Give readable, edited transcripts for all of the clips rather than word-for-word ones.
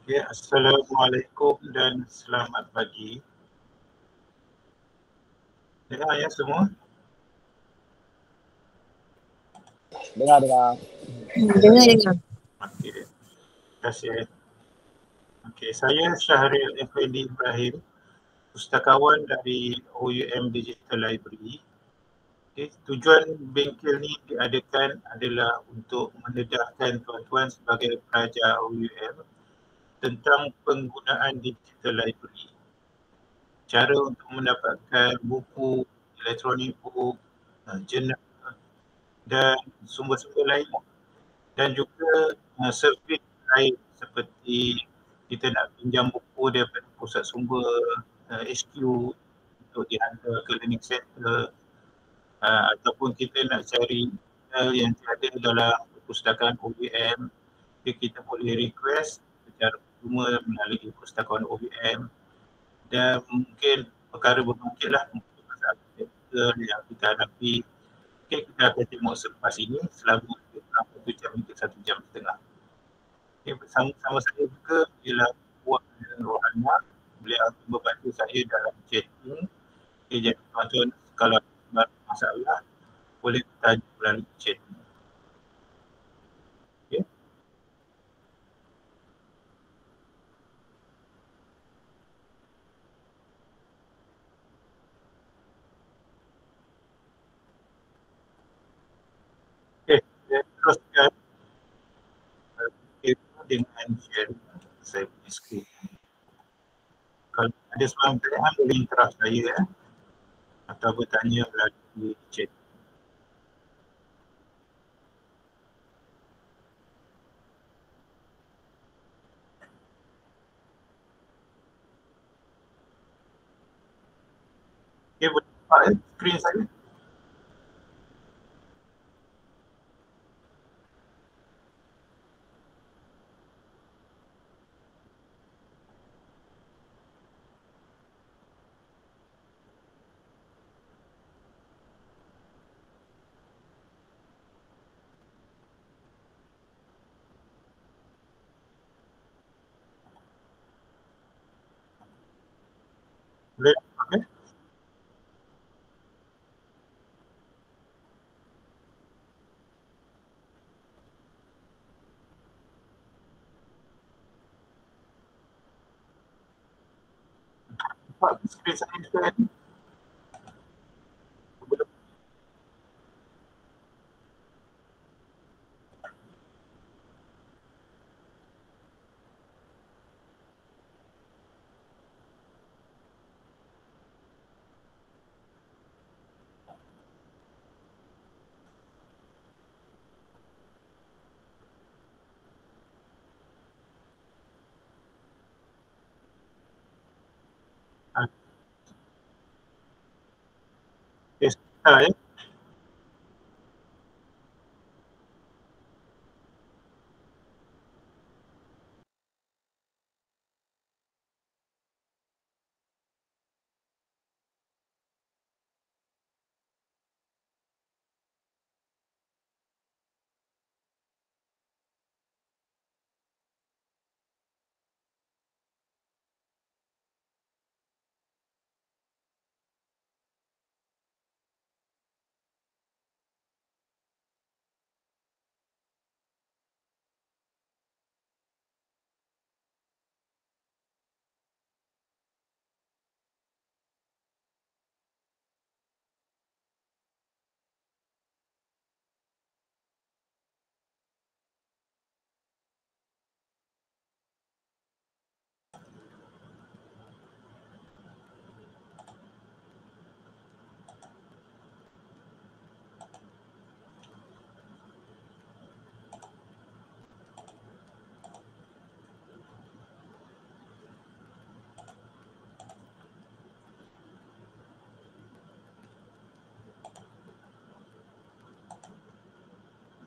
Ya, Assalamualaikum dan selamat pagi. Dengar ya semua? Dengar. Dengar. Okey, terima kasih. Okey, saya Syahril Effendi Ibrahim, pustakawan dari OUM Digital Library. Okay, tujuan bengkel ni diadakan adalah untuk mendedahkan tuan-tuan sebagai pelajar OUM tentang penggunaan digital library. Cara untuk mendapatkan buku, elektronik book, jurnal dan sumber-sumber lain dan juga servis lain seperti kita nak pinjam buku daripada pusat sumber HQ untuk dihantar ke learning center ataupun kita nak cari yang tiada dalam perpustakaan OUM, kita boleh request secara percuma melalui perpustakaan OUM dan mungkin perkara berbangkitlah untuk masalah teknikal yang kita hadapi. Okay, kita akan tengok selepas ini selama 1 jam hingga 1 jam setengah. Okay, bersama-sama saya juga ialah Puan Rohana. Beliau akan membantu saya dalam chatting. Okay, jadi tuan-tuan kalau ada masalah boleh tanya melalui chatting. Okay. Okay, saya teruskan dengan share saya punya skrin. Kalau ada soalan pertanyaan boleh interrupt saya atau bertanya melalui chat. Okay, boleh nampak skrin saya? Boleh nampak nampak skrin saya sekarang ni? Ya.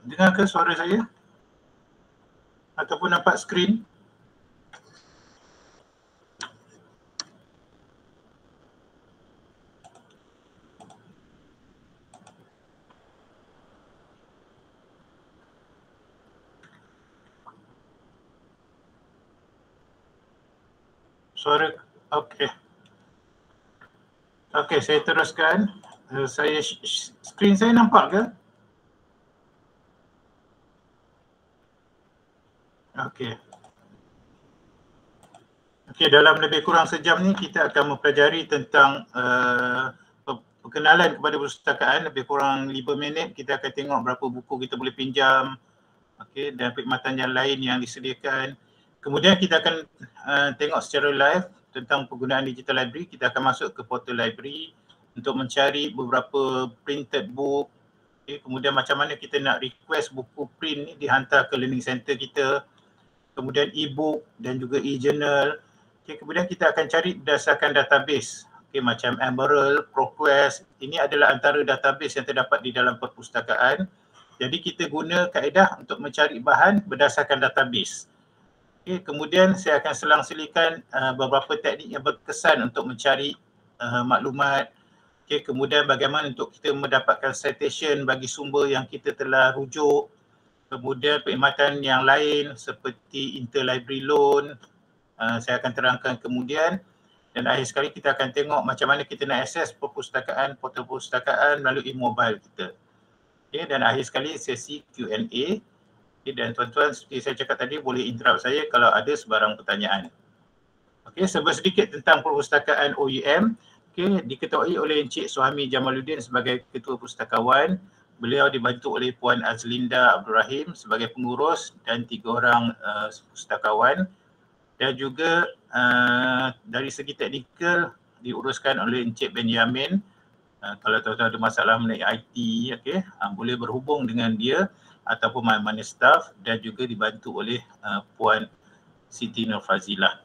Dengar ke suara saya? Ataupun nampak skrin? Suara, okey. Okey, saya teruskan. Saya skrin saya nampak ke? Okey. Okey, dalam lebih kurang sejam ni kita akan mempelajari tentang perkenalan kepada perpustakaan. Lebih kurang 5 minit kita akan tengok berapa buku kita boleh pinjam, okey, dan perkhidmatan yang lain yang disediakan. Kemudian kita akan tengok secara live tentang penggunaan digital library. Kita akan masuk ke portal library untuk mencari beberapa printed book. Okay, kemudian macam mana kita nak request buku print ni dihantar ke learning center kita. Kemudian e-book dan juga e-journal. Okay, kemudian kita akan cari berdasarkan database. Okay, macam Emerald, ProQuest. Ini adalah antara database yang terdapat di dalam perpustakaan. Jadi kita guna kaedah untuk mencari bahan berdasarkan database. Okay, kemudian saya akan selang-selikan beberapa teknik yang berkesan untuk mencari maklumat. Okay, kemudian bagaimana untuk kita mendapatkan citation bagi sumber yang kita telah rujuk. Kemudian perkhidmatan yang lain seperti interlibrary loan, saya akan terangkan kemudian. Dan akhir sekali kita akan tengok macam mana kita nak akses perpustakaan, portal perpustakaan melalui mobile kita. Okay, dan akhir sekali sesi Q&A. Okay, dan tuan-tuan seperti saya cakap tadi boleh interrupt saya kalau ada sebarang pertanyaan. Okay, sedikit tentang perpustakaan OUM. Okay, diketuai oleh Encik Suhami Jamaluddin sebagai Ketua Pustakawan. Beliau dibantu oleh Puan Azlinda Abdul Rahim sebagai pengurus dan 3 orang pustakawan. Dan juga dari segi teknikal diuruskan oleh Encik Benjamin. Kalau tuan-tuan ada masalah mengenai IT, okay, boleh berhubung dengan dia ataupun mana-mana staff, dan juga dibantu oleh Puan Siti Nurfazilah.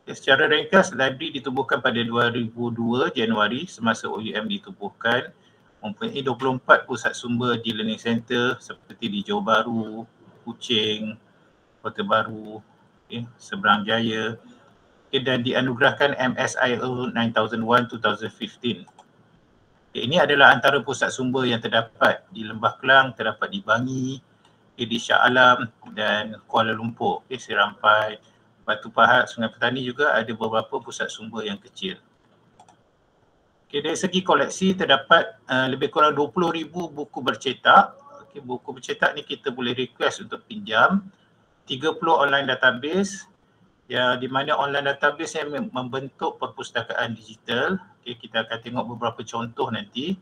Secara ringkas, library ditubuhkan pada 2002 Januari semasa OUM ditubuhkan. Mempunyai 24 pusat sumber di learning center seperti di Johor Bahru, Kuching, Kota Baru, Seberang Jaya, dan dianugerahkan MSIO 9001-2015. Ini adalah antara pusat sumber yang terdapat di Lembah Kelang, terdapat di Bangi, di Shah Alam dan Kuala Lumpur. Serampai, Batu Pahat, Sungai Petani juga ada beberapa pusat sumber yang kecil. Dari segi koleksi terdapat lebih kurang 20,000 buku bercetak. Buku bercetak ni kita boleh request untuk pinjam. 30 online database, di mana online database yang membentuk perpustakaan digital. Kita akan tengok beberapa contoh nanti.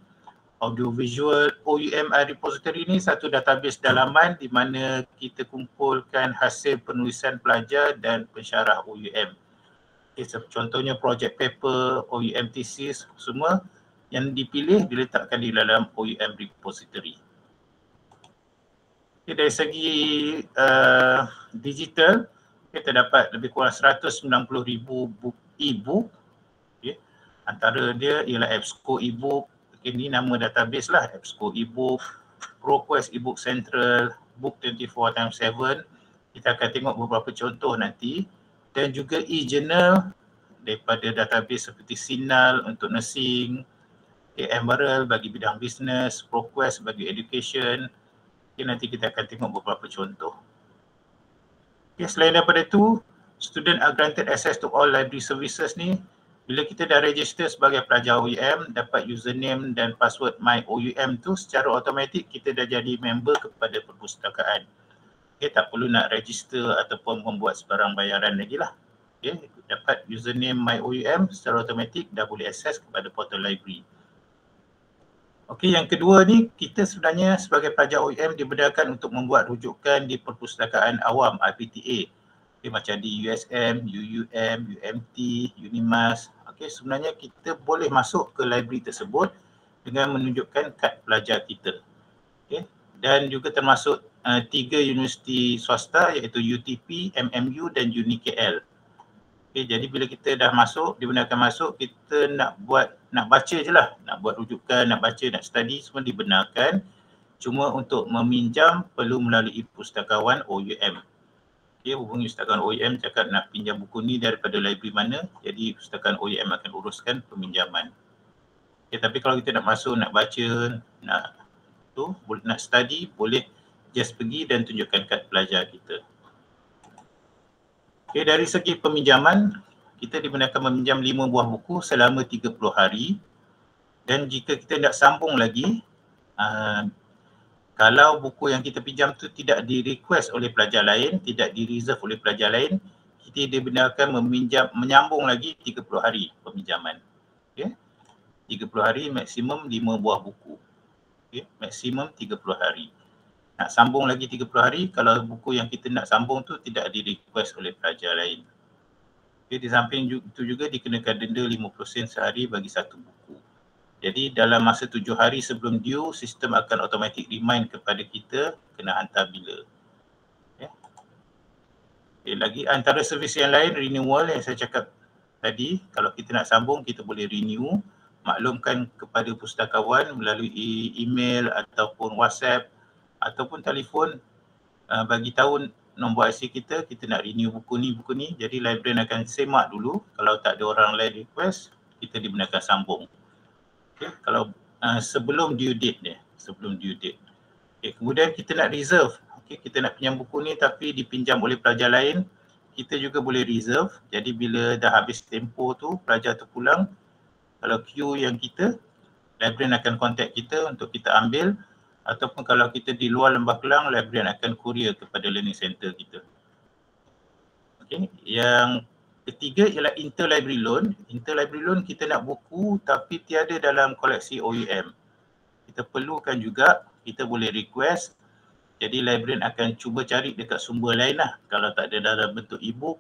Audiovisual OUM iRepository ni satu database dalaman di mana kita kumpulkan hasil penulisan pelajar dan pensyarah OUM. Contohnya project paper, OUM thesis, semua yang dipilih diletakkan di dalam OUM repository. Dari segi digital, terdapat lebih kurang 190,000 e-book. Antara dia ialah EBSCO e-book. Ini nama database lah, EBSCO e-book, ProQuest e-book Central, Book 24x7. Kita akan tengok beberapa contoh nanti. Dan juga e-journal daripada database seperti Sinal untuk nursing, Emerald bagi bidang business, ProQuest bagi education. Nanti kita akan tengok beberapa contoh. Selain daripada itu, student are granted access to all library services ni. Bila kita dah register sebagai pelajar OUM, dapat username dan password my OUM tu, secara automatik kita dah jadi member kepada perpustakaan. Tak perlu nak register ataupun membuat sebarang bayaran lagi lah. Dapat username my OUM, secara automatik dah boleh akses kepada portal library. Yang kedua ni, kita sebenarnya sebagai pelajar OUM dibenarkan untuk membuat rujukan di perpustakaan awam IPTA. Macam di USM, UUM, UMT, Unimas. Sebenarnya kita boleh masuk ke library tersebut dengan menunjukkan kad pelajar kita. Dan juga termasuk 3 universiti swasta iaitu UTP, MMU dan UNIKL. Jadi bila kita dah masuk, dibenarkan masuk, kita nak baca je lah. Nak buat rujukan, nak baca, nak study, semua dibenarkan. Cuma untuk meminjam perlu melalui pustakawan OUM. Hubungi pustakawan OUM, cakap nak pinjam buku ni daripada library mana. Jadi pustakawan OUM akan uruskan peminjaman. Tapi kalau kita nak masuk, nak baca, nak study, boleh just pergi dan tunjukkan kad pelajar kita. Okay, dari segi peminjaman, kita dibenarkan meminjam 5 buah buku selama 30 hari. Dan jika kita nak sambung lagi, kalau buku yang kita pinjam tu tidak di-request oleh pelajar lain, tidak di-reserve oleh pelajar lain, kita dibenarkan menyambung lagi 30 hari peminjaman. Okay. 30 hari maksimum 5 buah buku. Okay. Maksimum 30 hari. Nak sambung lagi 30 hari kalau buku yang kita nak sambung tu tidak di-request oleh pelajar lain. Okay. Di samping itu juga dikenakan denda 50 sen sehari bagi satu buku. Jadi dalam masa 7 hari sebelum due, sistem akan automatic remind kepada kita kena hantar bila. Okay, lagi antara servis yang lain, renewal yang saya cakap tadi, kalau kita nak sambung kita boleh renew, maklumkan kepada pustakawan melalui email ataupun WhatsApp ataupun telefon, bagi tahu nombor IC kita nak renew buku ni, jadi librarian akan semak dulu, kalau tak ada orang lain request, kita dibenarkan sambung. Okay, kalau sebelum due date dia, Okay, kemudian kita nak reserve, okay, kita nak pinjam buku ni tapi dipinjam oleh pelajar lain, kita juga boleh reserve. Jadi bila dah habis tempoh tu, pelajar tu pulang, kalau queue yang kita, librarian akan contact kita untuk kita ambil, ataupun kalau kita di luar Lembah Kelang, librarian akan courier kepada learning center kita. Okay, yang ketiga ialah interlibrary loan. Interlibrary loan kita nak buku tapi tiada dalam koleksi OUM. Kita perlukan juga, kita boleh request. Jadi librarian akan cuba cari dekat sumber lain lah. Kalau tak ada dalam bentuk e-book,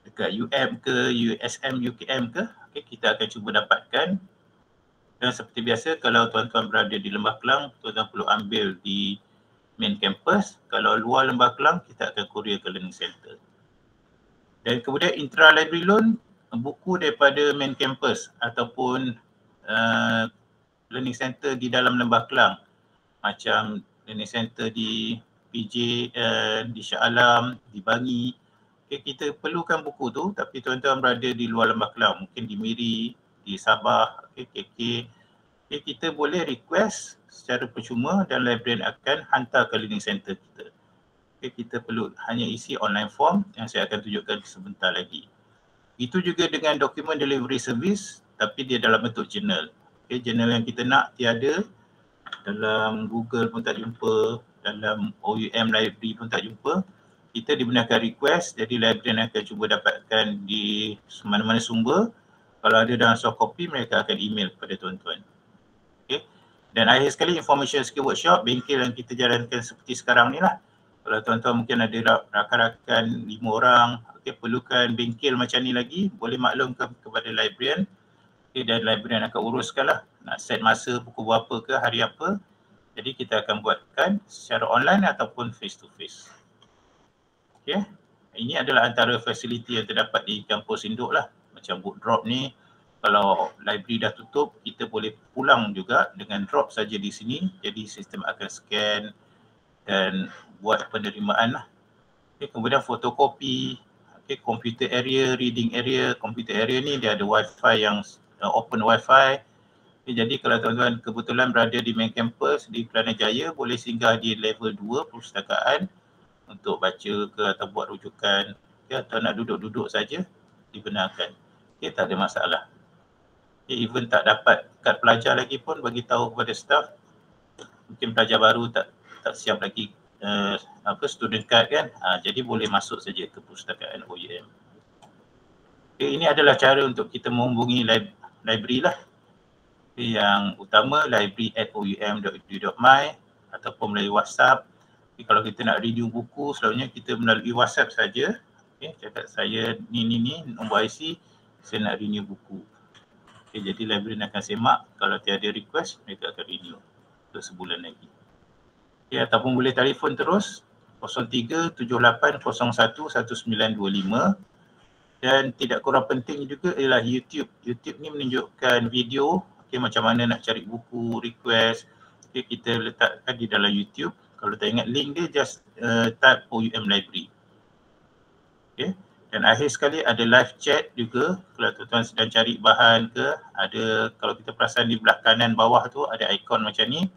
dekat UM ke, USM, UKM ke, okay, kita akan cuba dapatkan. Dan seperti biasa, kalau tuan-tuan berada di Lembah Kelang, tuan-tuan perlu ambil di main campus. Kalau luar Lembah Kelang, kita akan courier ke learning center. Dan kemudian intra-library loan, buku daripada main campus ataupun learning center di dalam Lembah Kelang. Macam learning center di PJ, di Shah Alam, di Bangi. Okay, kita perlukan buku tu tapi tuan-tuan berada di luar Lembah Kelang, mungkin di Miri, di Sabah, okay, KK. Okay, kita boleh request secara percuma dan librarian akan hantar ke learning center kita. Kita perlu hanya isi online form yang saya akan tunjukkan sebentar lagi. Itu juga dengan dokumen delivery service tapi dia dalam bentuk journal. Okay, journal yang kita nak tiada, dalam Google pun tak jumpa, dalam OUM library pun tak jumpa. Kita dibenarkan request, jadi librarian akan cuba dapatkan di mana-mana sumber. Kalau ada dalam soft copy, mereka akan email kepada tuan-tuan. Okay. Dan akhir sekali, information skill workshop, bengkel yang kita jalankan seperti sekarang ni lah. Kalau tuan-tuan mungkin ada rakan-rakan 5 orang, okay, perlukan bengkel macam ni lagi, boleh maklumkan kepada librarian. Okay, dan librarian akan uruskan lah, nak set masa pukul berapa ke, hari apa. Jadi kita akan buatkan secara online ataupun face to face. Okay, ini adalah antara fasiliti yang terdapat di kampus induk lah. Macam book drop ni, kalau library dah tutup, kita boleh pulang juga dengan drop saja di sini. Jadi sistem akan scan dan buat penerimaan lah. Okay, kemudian fotokopi, okay, computer area, reading area. Computer area ni dia ada wifi yang open wifi. Okay, jadi kalau tuan-tuan kebetulan berada di main campus di Kelana Jaya, boleh singgah di level 2 perpustakaan untuk baca ke atau buat rujukan, okay, atau nak duduk-duduk saja, dibenarkan. Okay, tak ada masalah. Okay, even tak dapat kad pelajar lagi pun bagi tahu kepada staff. Mungkin pelajar baru tak siap lagi student card kan, jadi boleh masuk saja ke perpustakaan OUM. Okay, ini adalah cara untuk kita menghubungi library lah. Okay, yang utama library@oum.edu.my ataupun melalui WhatsApp. Okay, kalau kita nak renew buku, selalunya kita melalui WhatsApp saja. Okay, cakap saya ni nombor IC, saya nak renew buku. Okay, jadi librarian akan semak, kalau tiada request, mereka akan renew untuk sebulan lagi. Okay, ataupun boleh telefon terus 0378011925. Dan tidak kurang penting juga ialah YouTube. YouTube ni menunjukkan video, okay, macam mana nak cari buku, request. Okay, kita letakkan di dalam YouTube. Kalau tak ingat link dia, just type OUM Library. Okay. Dan akhir sekali ada live chat juga. Kalau tuan-tuan sedang cari bahan ke, ada, kalau kita perasan di belah kanan bawah tu ada ikon macam ni.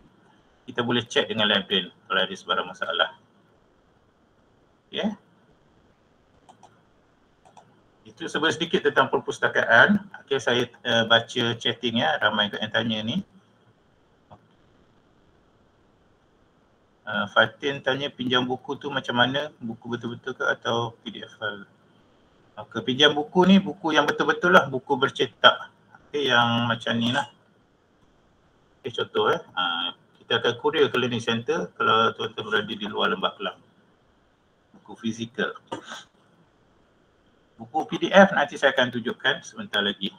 Kita boleh chat dengan librarian kalau ada sebarang masalah. Okay. Itu sebenarnya sedikit tentang perpustakaan. Okay, saya baca chatting ya, ramai yang tanya ni. Fatin tanya pinjam buku tu macam mana? Buku betul-betul ke atau PDF file? Okay, pinjam buku ni buku yang betul-betul lah, buku bercetak. Okay, yang macam ni lah. Okay, contoh kita akan courier ke learning center kalau tuan-tuan berada di luar Lembah Kelang. Buku fizikal. Buku PDF nanti saya akan tunjukkan sebentar lagi.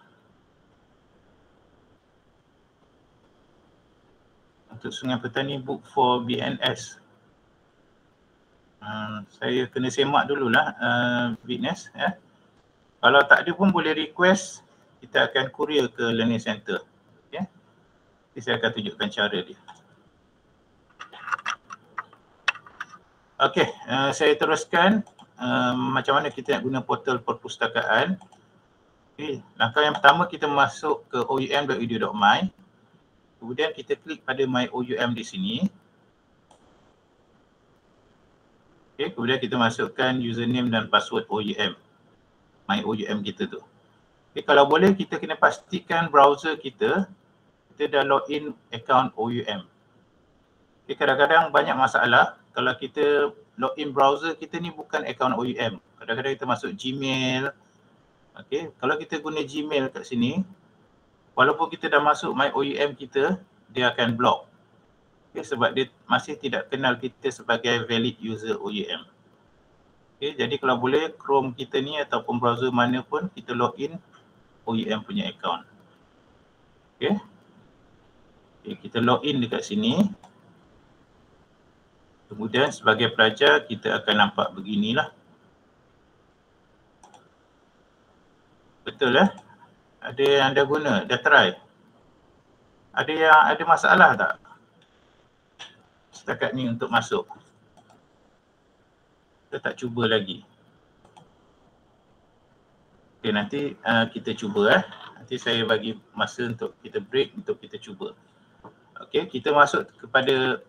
Untuk Sungai Petani book for BNS. Saya kena semak dululah Witness ya. Kalau tak ada pun boleh request, kita akan courier ke learning center. Okay. Nanti saya akan tunjukkan cara dia. Okey, saya teruskan macam mana kita nak guna portal perpustakaan. Okay. Langkah yang pertama kita masuk ke oum.edu.my. Kemudian kita klik pada My OUM di sini. Okay. Kemudian kita masukkan username dan password OUM. My OUM kita tu. Okay. Kalau boleh kita kena pastikan browser kita dah login account OUM. Okay. Kadang-kadang banyak masalah. Kalau kita login browser kita ni bukan akaun OUM. Kadang-kadang kita masuk Gmail. Okay. Kalau kita guna Gmail kat sini, walaupun kita dah masuk My OUM kita, dia akan block. Okay. Sebab dia masih tidak kenal kita sebagai valid user OUM. Okay. Jadi kalau boleh Chrome kita ni ataupun browser mana pun kita login OUM punya akaun. Okay. Okay. Kita login dekat sini. Kemudian sebagai pelajar kita akan nampak beginilah. Betul Ada yang dah guna, dah try? Ada yang ada masalah tak? Setakat ni untuk masuk. Kita tak cuba lagi. Okay, nanti kita cuba Nanti saya bagi masa untuk kita break untuk kita cuba. Okay, kita masuk kepada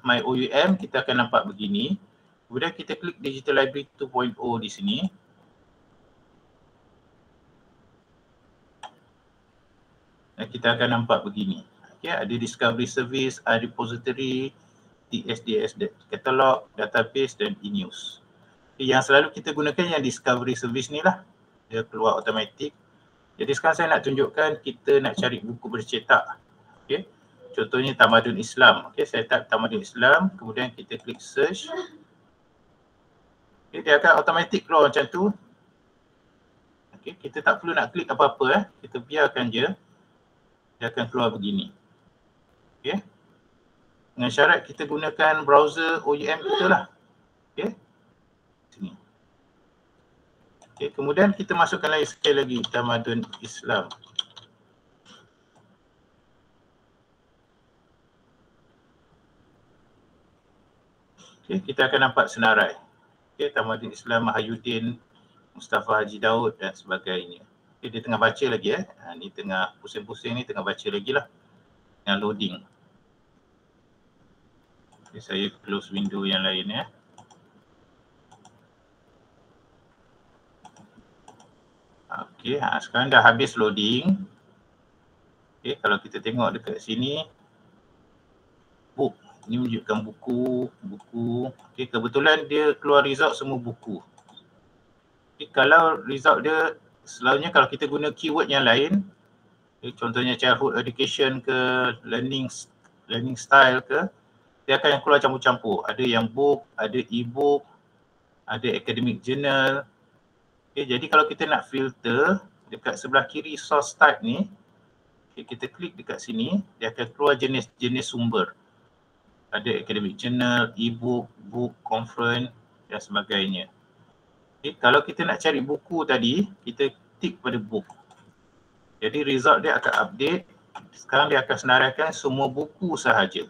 My OUM, kita akan nampak begini. Kemudian kita klik Digital Library 2.0 di sini. Dan kita akan nampak begini. Okay, ada Discovery Service, iRepository, TSDS Catalog, Database dan eNews. Okay, yang selalu kita gunakan yang Discovery Service ni lah. Dia keluar automatik. Jadi sekarang saya nak tunjukkan kita nak cari buku bercetak. Okay. Contohnya Tamadun Islam. Okay, saya type Tamadun Islam, kemudian kita klik search. Okay, dia akan automatik keluar macam tu. Okay, kita tak perlu nak klik apa-apa kita biarkan je. Dia akan keluar begini. Okay. Dengan syarat kita gunakan browser OUM kita lah. Okay. Sini. Okay, kemudian kita masukkan lagi sekali lagi Tamadun Islam. Okay, kita akan nampak senarai. Okay, Tamadun Islam Mahyudin, Mustafa Haji Daud dan sebagainya. Okay, dia tengah baca lagi ni tengah pusing-pusing ni tengah baca lagi lah. Yang loading. Okay, saya close window yang lain Okay, sekarang dah habis loading. Okay, kalau kita tengok dekat sini, book. Ini menunjukkan buku. Okay, kebetulan dia keluar result semua buku. Okay, kalau result dia, selalunya kalau kita guna keyword yang lain, okay, contohnya childhood education ke, learning style ke, dia akan keluar campur-campur. Ada yang book, ada e-book, ada academic journal. Okay, jadi kalau kita nak filter, dekat sebelah kiri source type ni, okay, kita klik dekat sini, dia akan keluar jenis-jenis sumber. Ada academic journal, e-book, book, conference dan sebagainya. Okay, kalau kita nak cari buku tadi, kita tik pada book. Jadi result dia akan update. Sekarang dia akan senaraikan semua buku sahaja.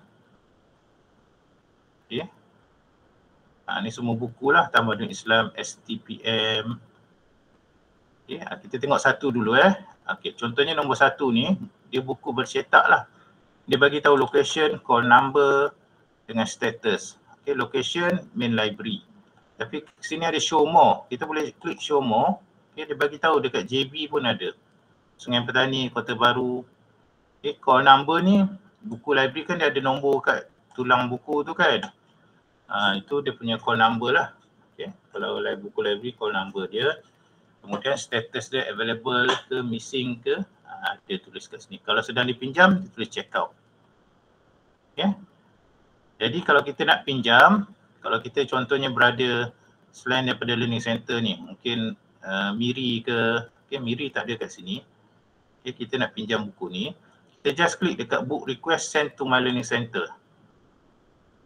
Okay. Ni semua buku lah, Tamadun Islam, STPM. Okay, kita tengok satu dulu Okay, contohnya nombor 1 ni, dia buku bercetak lah. Dia bagi tahu location, call number dengan status. Okay, location main library. Tapi sini ada show more. Kita boleh klik show more. Okay, dia bagi tahu dekat JB pun ada. Sungai Petani, Kota Baru. Okay, call number ni, buku library kan dia ada nombor kat tulang buku tu kan. Itu dia punya call number lah. Okay, kalau buku library call number dia. Kemudian status dia available ke, missing ke, dia tulis kat sini. Kalau sedang dipinjam, dia tulis check out. Okay. Jadi kalau kita nak pinjam, kalau kita contohnya berada selain daripada learning center ni, mungkin Miri ke, okay, Miri tak ada kat sini. Okay, kita nak pinjam buku ni, kita just klik dekat book request send to my learning center.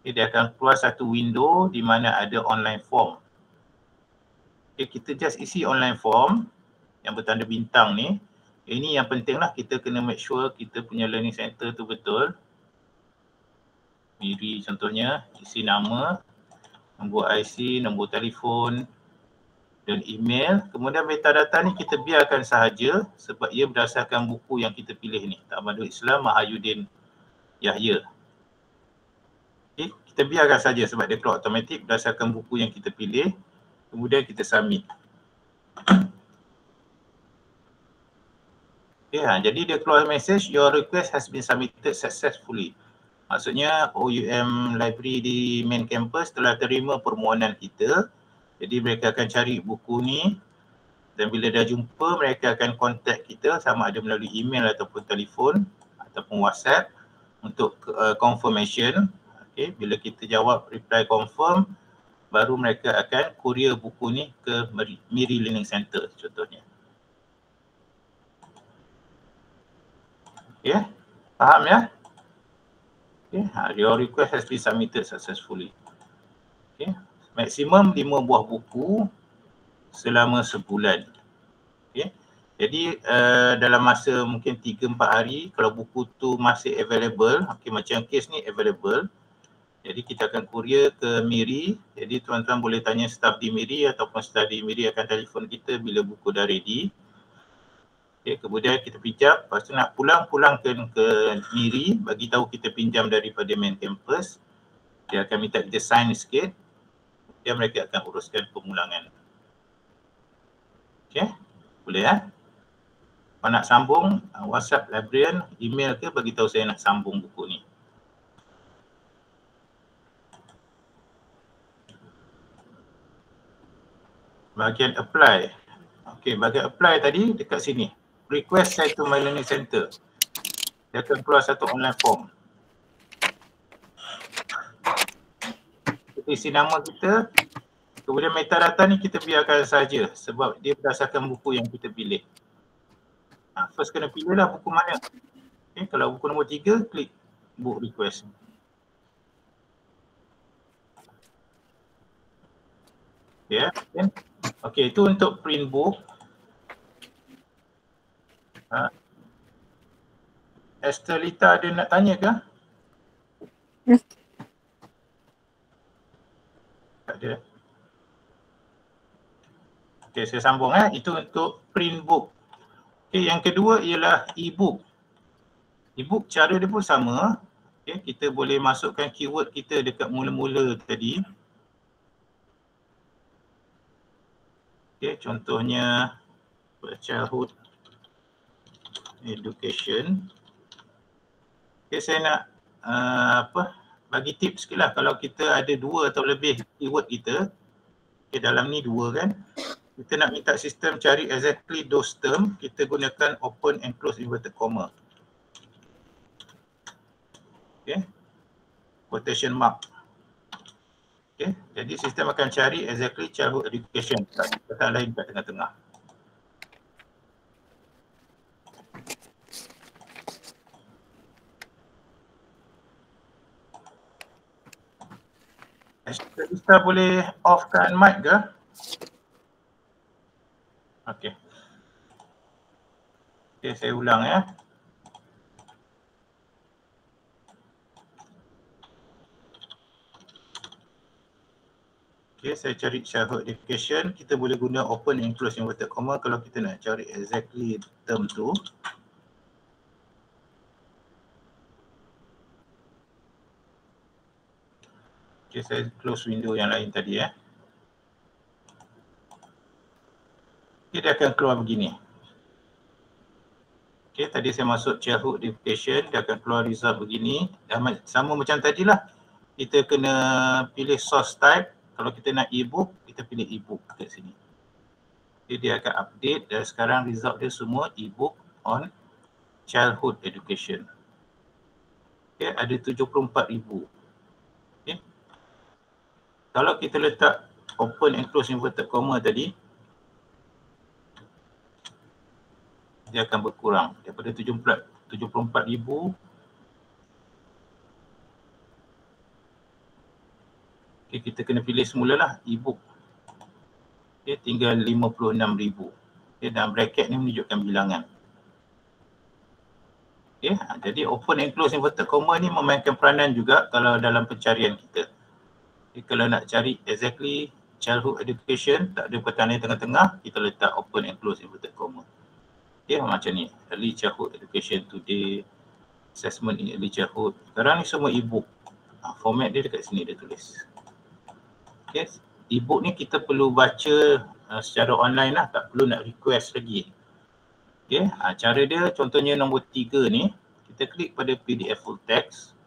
Okay, dia akan keluar satu window di mana ada online form. Okay, kita just isi online form yang bertanda bintang ni. Ini yang penting lah, kita kena make sure kita punya learning center tu betul. Miri contohnya, isi nama, nombor IC, nombor telefon dan email. Kemudian metadata ni kita biarkan sahaja sebab ia berdasarkan buku yang kita pilih ni. Tamadun Islam Mahayuddin Yahya. Okay, kita biarkan saja sebab dia keluar automatik berdasarkan buku yang kita pilih. Kemudian kita submit. Okay, jadi dia keluar message, your request has been submitted successfully. Maksudnya OUM Library di main campus telah terima permohonan kita. Jadi mereka akan cari buku ni dan bila dah jumpa mereka akan contact kita sama ada melalui email ataupun telefon ataupun WhatsApp untuk confirmation. Okay, bila kita jawab reply confirm, baru mereka akan courier buku ni ke Miri Learning Center contohnya. Okay, faham ya? Okay, your request has been submitted successfully. Okay, maksimum 5 buah buku selama sebulan. Okay, jadi dalam masa mungkin 3-4 hari, kalau buku tu masih available, okay, macam kes ni available, jadi kita akan courier ke Miri. Jadi tuan-tuan boleh tanya staff di Miri ataupun staff di Miri akan telefon kita bila buku dah ready. Okay, kemudian kita pinjam, lepas tu nak pulangkan ke Miri, bagi tahu kita pinjam daripada main campus. Dia akan minta kita sign sikit, kemudian mereka akan uruskan pemulangan. Okay, boleh ya? Kalau nak sambung, WhatsApp librarian, email ke, bagi tahu saya nak sambung buku ni. Bahagian apply. Okay, bahagian apply tadi dekat sini. Request send to my learning center. Dia akan keluar satu online form. Kita isi nama kita, kemudian metadata ni kita biarkan saja sebab dia berdasarkan buku yang kita pilih. First kena pilih lah buku mana. Okay, kalau buku nombor 3, klik book request. Ya, yeah. Okay, itu untuk print book. Estelita ada nak tanya ke? Tak ada. Okay, saya sambung. Itu untuk print book. Okay, yang kedua ialah e-book. E-book cara dia pun sama. Okay, kita boleh masukkan keyword kita dekat mula-mula tadi. Okay, contohnya childhood education. Okay, saya nak bagi tips sikit lah. Kalau kita ada 2 atau lebih keyword kita, okay, dalam ni 2 kan, kita nak minta sistem cari exactly those term, kita gunakan open and close inverted comma. Okay, quotation mark. Okay, jadi sistem akan cari exactly childhood education, kata lain kat tengah-tengah. Kita boleh offkan mic ke? Okay. Okay, saya ulang ya. Okay, saya cari childhood education. Kita boleh guna open and close inverted comma kalau kita nak cari exactly term tu. Okay, saya close window yang lain tadi ya. Okay, Okay, dia akan keluar begini. Okay, tadi saya masuk childhood education, dia akan keluar result begini. Sama macam tadilah. Kita kena pilih source type. Kalau kita nak e-book, kita pilih e-book kat sini. Okay, dia akan update dan sekarang result dia semua e-book on childhood education. Okay, ada 74,000. Okay. Kalau kita letak open and close inverted comma tadi, dia akan berkurang daripada 74,000. Okay, kita kena pilih semulalah e-book. Okay, tinggal 56,000. Okay, dan bracket ni menunjukkan bilangan. Okay, jadi open and close inverted comma ni memainkan peranan juga kalau dalam pencarian kita. Okay, kalau nak cari exactly childhood education, tak ada pertanyaan tengah-tengah, kita letak open and close inverted comma. Okay, macam ni, early childhood education today, assessment in early childhood. Sekarang ni semua e-book. Format dia dekat sini dia tulis. Okay, e-book ni kita perlu baca secara online lah, tak perlu nak request lagi. Okay, cara dia contohnya nombor 3 ni, kita klik pada PDF full text,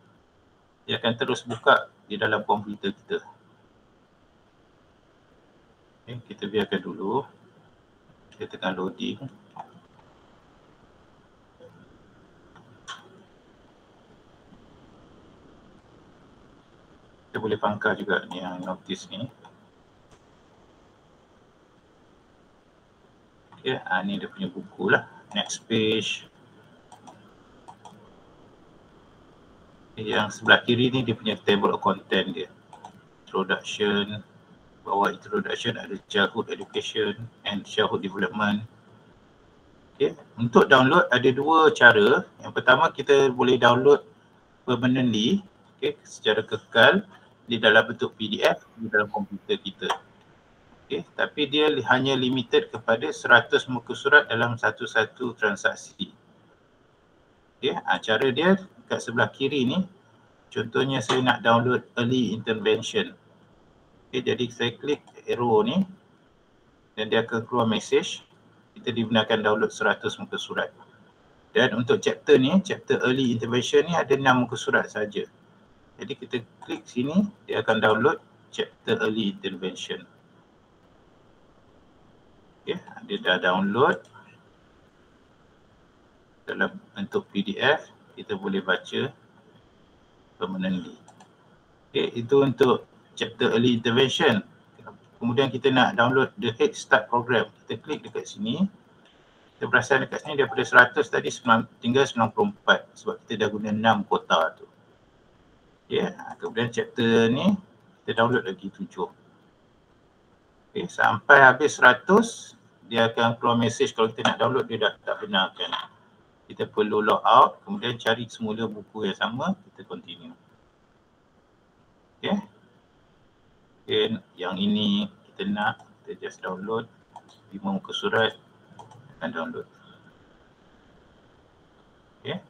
dia akan terus buka di dalam komputer kita. Okay, kita biarkan dulu, kita tengah loading. Kita boleh pangkal juga ni yang notice ni. Okay, ni dia punya buku lah. Next page. Yang sebelah kiri ni dia punya table of content dia. Introduction, bawah introduction ada childhood education and childhood development. Okay, untuk download ada dua cara. Yang pertama kita boleh download permanently, okay, secara kekal di dalam bentuk PDF di dalam komputer kita. Okay, tapi dia hanya limited kepada 100 muka surat dalam satu-satu transaksi. Okay, cara dia kat sebelah kiri ni, contohnya saya nak download early intervention. Okay, jadi saya klik arrow ni dan dia akan keluar message, kita digunakan download 100 muka surat. Dan untuk chapter ni, chapter early intervention ni ada 6 muka surat saja. Jadi kita klik sini, dia akan download chapter early intervention. Okay, dia dah download dalam bentuk PDF, kita boleh baca permanently. Okay, itu untuk chapter early intervention. Kemudian kita nak download the Head Start program. Kita klik dekat sini. Kita perasan dekat sini daripada 100 tadi tinggal 94 sebab kita dah guna 6 kota tu. Okay, kemudian chapter ni kita download lagi 7. Okay, sampai habis 100 dia akan keluar message kalau kita nak download dia dah tak benarkan. Kita perlu log out, kemudian cari semula buku yang sama, kita continue. Okay. Okay, yang ini kita nak, kita just download 5 muka surat dan download. Okay.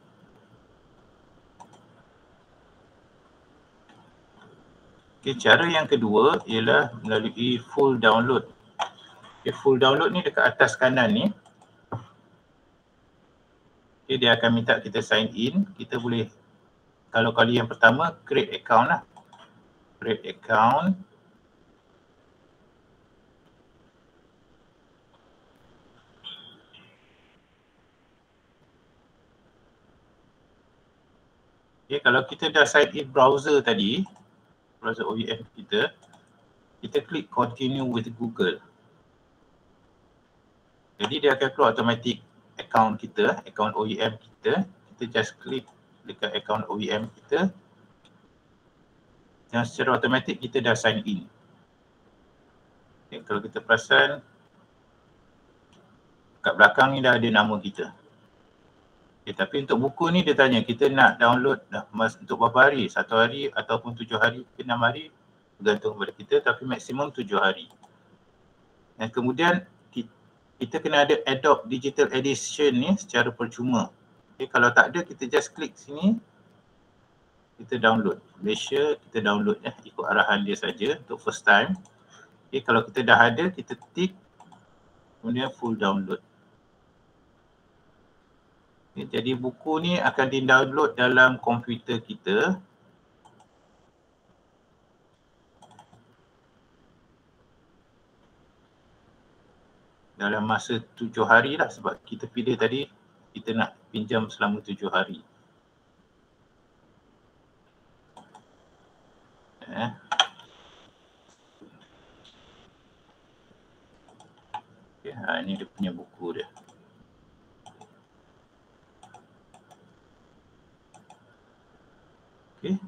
Okay, cara yang kedua ialah melalui full download. Okay, full download ni dekat atas kanan ni. Okay, dia akan minta kita sign in. Kita boleh, kalau kali yang pertama, create account lah. Create account. Okay, kalau kita dah sign in browser tadi, browser OEM kita klik continue with Google. Jadi dia akan keluar automatic account kita, account OEM kita. Kita just klik dekat account OEM kita. Dan secara automatik kita dah sign in. Okay, kalau kita perasan kat belakang ni dah ada nama kita. Okay, tapi untuk buku ni dia tanya kita nak download untuk berapa hari, 1 hari ataupun 7 hari ke 6 hari, bergantung kepada kita, tapi maksimum 7 hari. Dan kemudian kita kena ada Adobe Digital Edition ni secara percuma. Okay, kalau tak ada kita just klik sini, kita download. Malaysia kita download ya, ikut arahan dia saja untuk first time. Okay, kalau kita dah ada kita tik, kemudian full download. Okay, jadi buku ni akan di-download dalam komputer kita. Dalam masa 7 hari lah, sebab kita pilih tadi kita nak pinjam selama 7 hari. Okay, ini dia punya buku dia. Okay.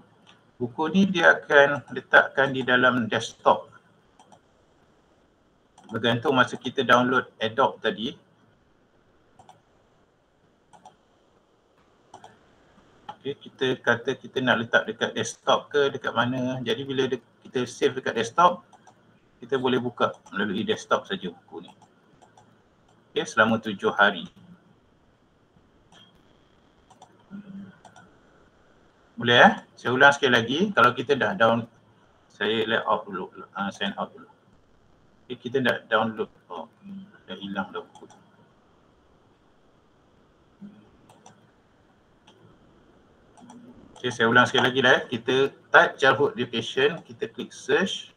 Buku ni dia akan letakkan di dalam desktop. Bergantung masa kita download Adobe tadi. Okay, kita kata kita nak letak dekat desktop ke dekat mana. Jadi bila kita save dekat desktop, kita boleh buka melalui desktop saja buku ni. Okay, selama 7 hari. Boleh Saya ulang sekali lagi. Kalau kita dah saya let out dulu, sign out dulu. Okay, kita dah download. Oh, dah hilang dah buku tu. Okay, saya ulang sekali lagi lah. Kita type childhood education, kita klik search.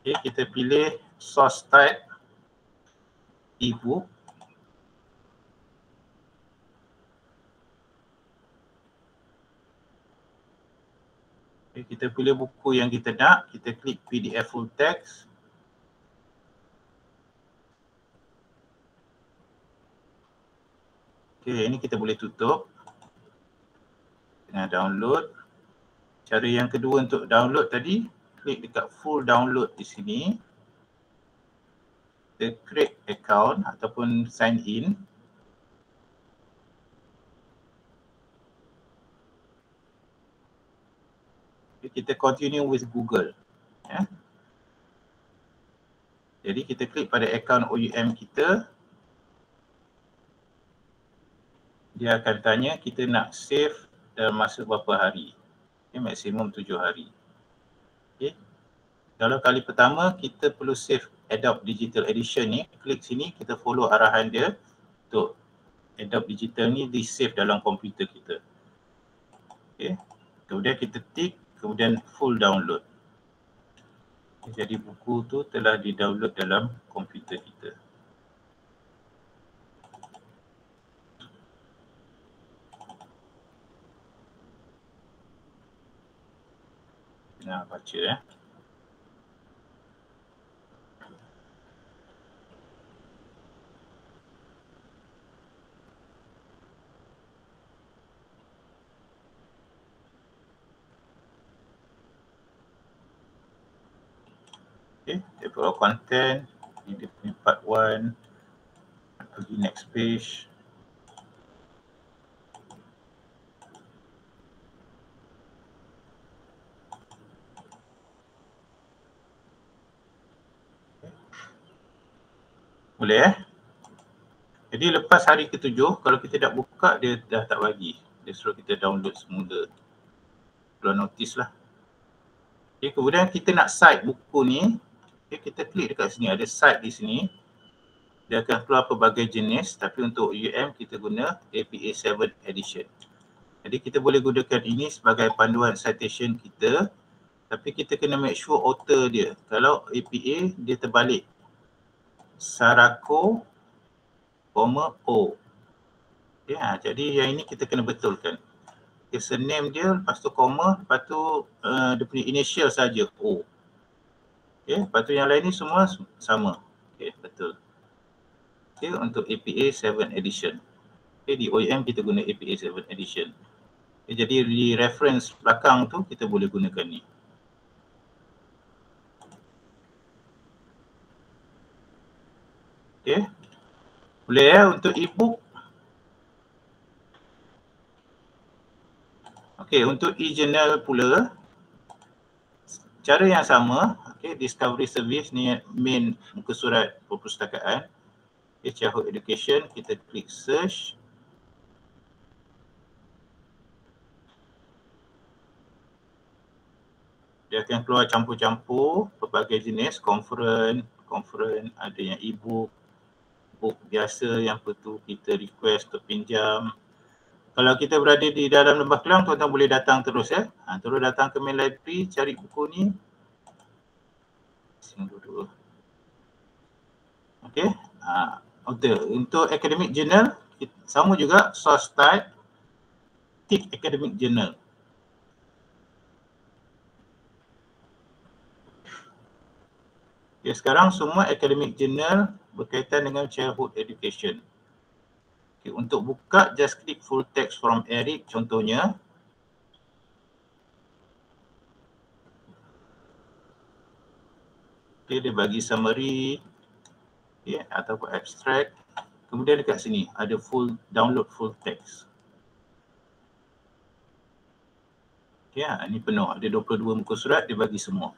Okay, kita pilih source type ebook. Okay, kita pilih buku yang kita nak, kita klik PDF full text. Okay, ini kita boleh tutup dengan download. Cara yang kedua untuk download tadi, klik dekat full download di sini. Kita create account ataupun sign in. Kita continue with Google. Ya. Jadi kita klik pada akaun OUM kita. Dia akan tanya kita nak save dalam masa berapa hari. Okay, maksimum 7 hari. Okay. Kalau kali pertama kita perlu save Adobe Digital Edition ni, klik sini, kita follow arahan dia untuk Adobe Digital ni di save dalam komputer kita. Okay. Kemudian kita tick, kemudian full download. Jadi buku tu telah di-download dalam komputer kita. Nah, baca Okay, table of content, ini dia punya part 1. Pergi next page. Boleh Jadi lepas hari ke-7, kalau kita dah buka, dia dah tak bagi. Dia suruh kita download semula. Keluar notis lah. Okay, kemudian kita nak cite buku ni. Okay, kita klik dekat sini, ada cite di sini. Dia akan keluar pelbagai jenis, tapi untuk UM kita guna APA 7 edition. Jadi kita boleh gunakan ini sebagai panduan citation kita, tapi kita kena make sure author dia. Kalau APA dia terbalik. Sarako, O. Ya, jadi yang ini kita kena betulkan. Okay, surname dia, lepas tu koma, lepas tu dia punya initial saja, O. Okay, lepas tu yang lain ni semua sama. Okay, betul. Okay, untuk APA 7 edition. Okay, di OEM kita guna APA 7 edition. Okay, jadi di reference belakang tu kita boleh gunakan ni. Okay. Boleh untuk ebook. Okay, untuk e-journal pula, cara yang sama. Okay, discovery service ni main muka surat perpustakaan. Okay, childhood education, kita klik search. Dia akan keluar campur-campur pelbagai jenis, conference, ada yang e-book, book biasa yang perlu kita request untuk pinjam. Kalau kita berada di dalam Lembah Kelang, tuan-tuan boleh datang terus ya. Terus datang ke main library, cari buku ni. Okey. Untuk academic journal, sama juga source type, tick academic journal. Okay, sekarang semua academic journal berkaitan dengan childhood education. Okay, untuk buka, just klik full text from Eric contohnya. Okay, dia bagi summary, okay, ataupun abstract. Kemudian dekat sini ada full download full text. Okay, ini penuh, ada 22 muka surat, dia bagi semua.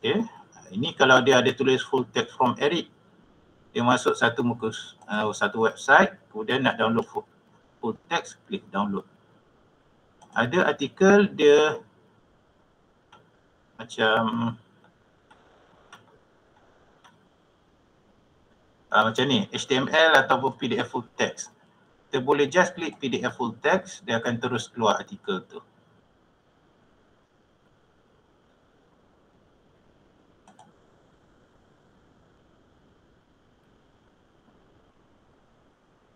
Okay, ini kalau dia ada tulis full text from Eric, dia masuk satu website, kemudian nak download full text, klik download. Ada artikel dia macam ni, HTML ataupun PDF full text. Kita boleh just klik PDF full text, dia akan terus keluar artikel tu.